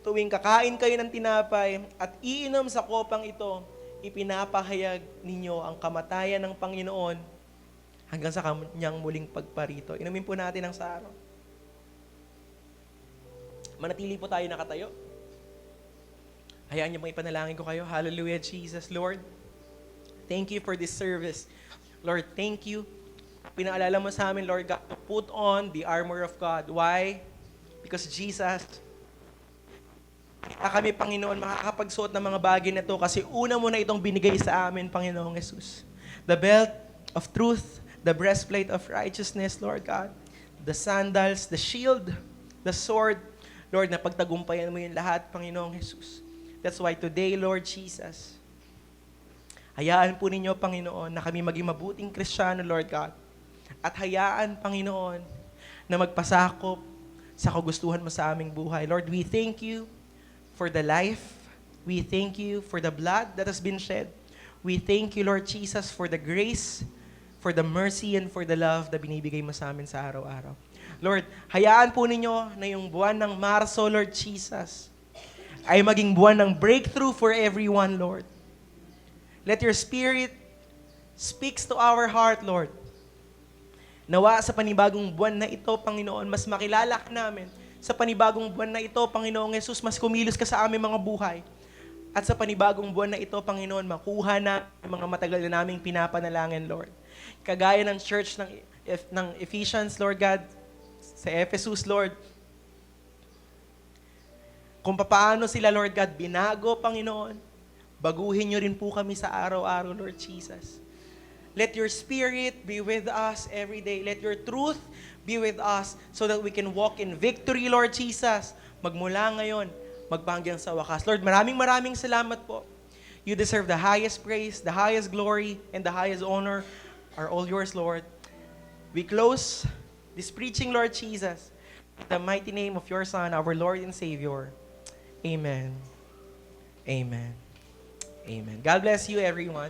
S2: tuwing kakain kayo ng tinapay at iinom sa kopang ito, ipinapahayag ninyo ang kamatayan ng Panginoon hanggang sa kanyang muling pagparito. Inumin po natin ang sa araw. Manatili po tayo nakatayo. Hayaan niyo mga ipanalangin ko kayo. Hallelujah, Jesus. Lord, thank you for this service. Lord, thank you. Pinaalala mo sa amin, Lord God, to put on the armor of God. Why? Because Jesus, kami, Panginoon, makakapagsuot ng mga bagay na ito kasi una mo na itong binigay sa amin, Panginoong Jesus. The belt of truth, the breastplate of righteousness, Lord God, the sandals, the shield, the sword, Lord, na pagtagumpayan mo yung lahat, Panginoong Jesus. That's why today, Lord Jesus, hayaan po ninyo, Panginoon, na kami maging mabuting Kristiyano, Lord God. At hayaan, Panginoon, na magpasakop sa kagustuhan mo sa aming buhay. Lord, we thank you for the life. We thank you for the blood that has been shed. We thank you, Lord Jesus, for the grace, for the mercy, and for the love na binibigay mo sa amin sa araw-araw. Lord, hayaan po ninyo na yung buwan ng Marso, Lord Jesus, ay maging buwan ng breakthrough for everyone, Lord. Let your Spirit speaks to our heart, Lord. Nawa sa panibagong buwan na ito, Panginoon, mas makilala ka namin. Sa panibagong buwan na ito, Panginoong Jesus, mas kumilos ka sa aming mga buhay. At sa panibagong buwan na ito, Panginoon, makuha na yung mga matagal na naming pinapanalangin, Lord. Kagaya ng church ng Ephesians, Lord God, sa Ephesus, Lord, kung paano sila, Lord God, binago, Panginoon, baguhin niyo rin po kami sa araw-araw, Lord Jesus. Let your Spirit be with us every day. Let your truth be with us so that we can walk in victory, Lord Jesus. Magmula ngayon, magpahanggang sa wakas. Lord, maraming salamat po. You deserve the highest praise, the highest glory, and the highest honor are all yours, Lord. We close this preaching, Lord Jesus, in the mighty name of your Son, our Lord and Savior. Amen. Amen. Amen. God bless you, everyone.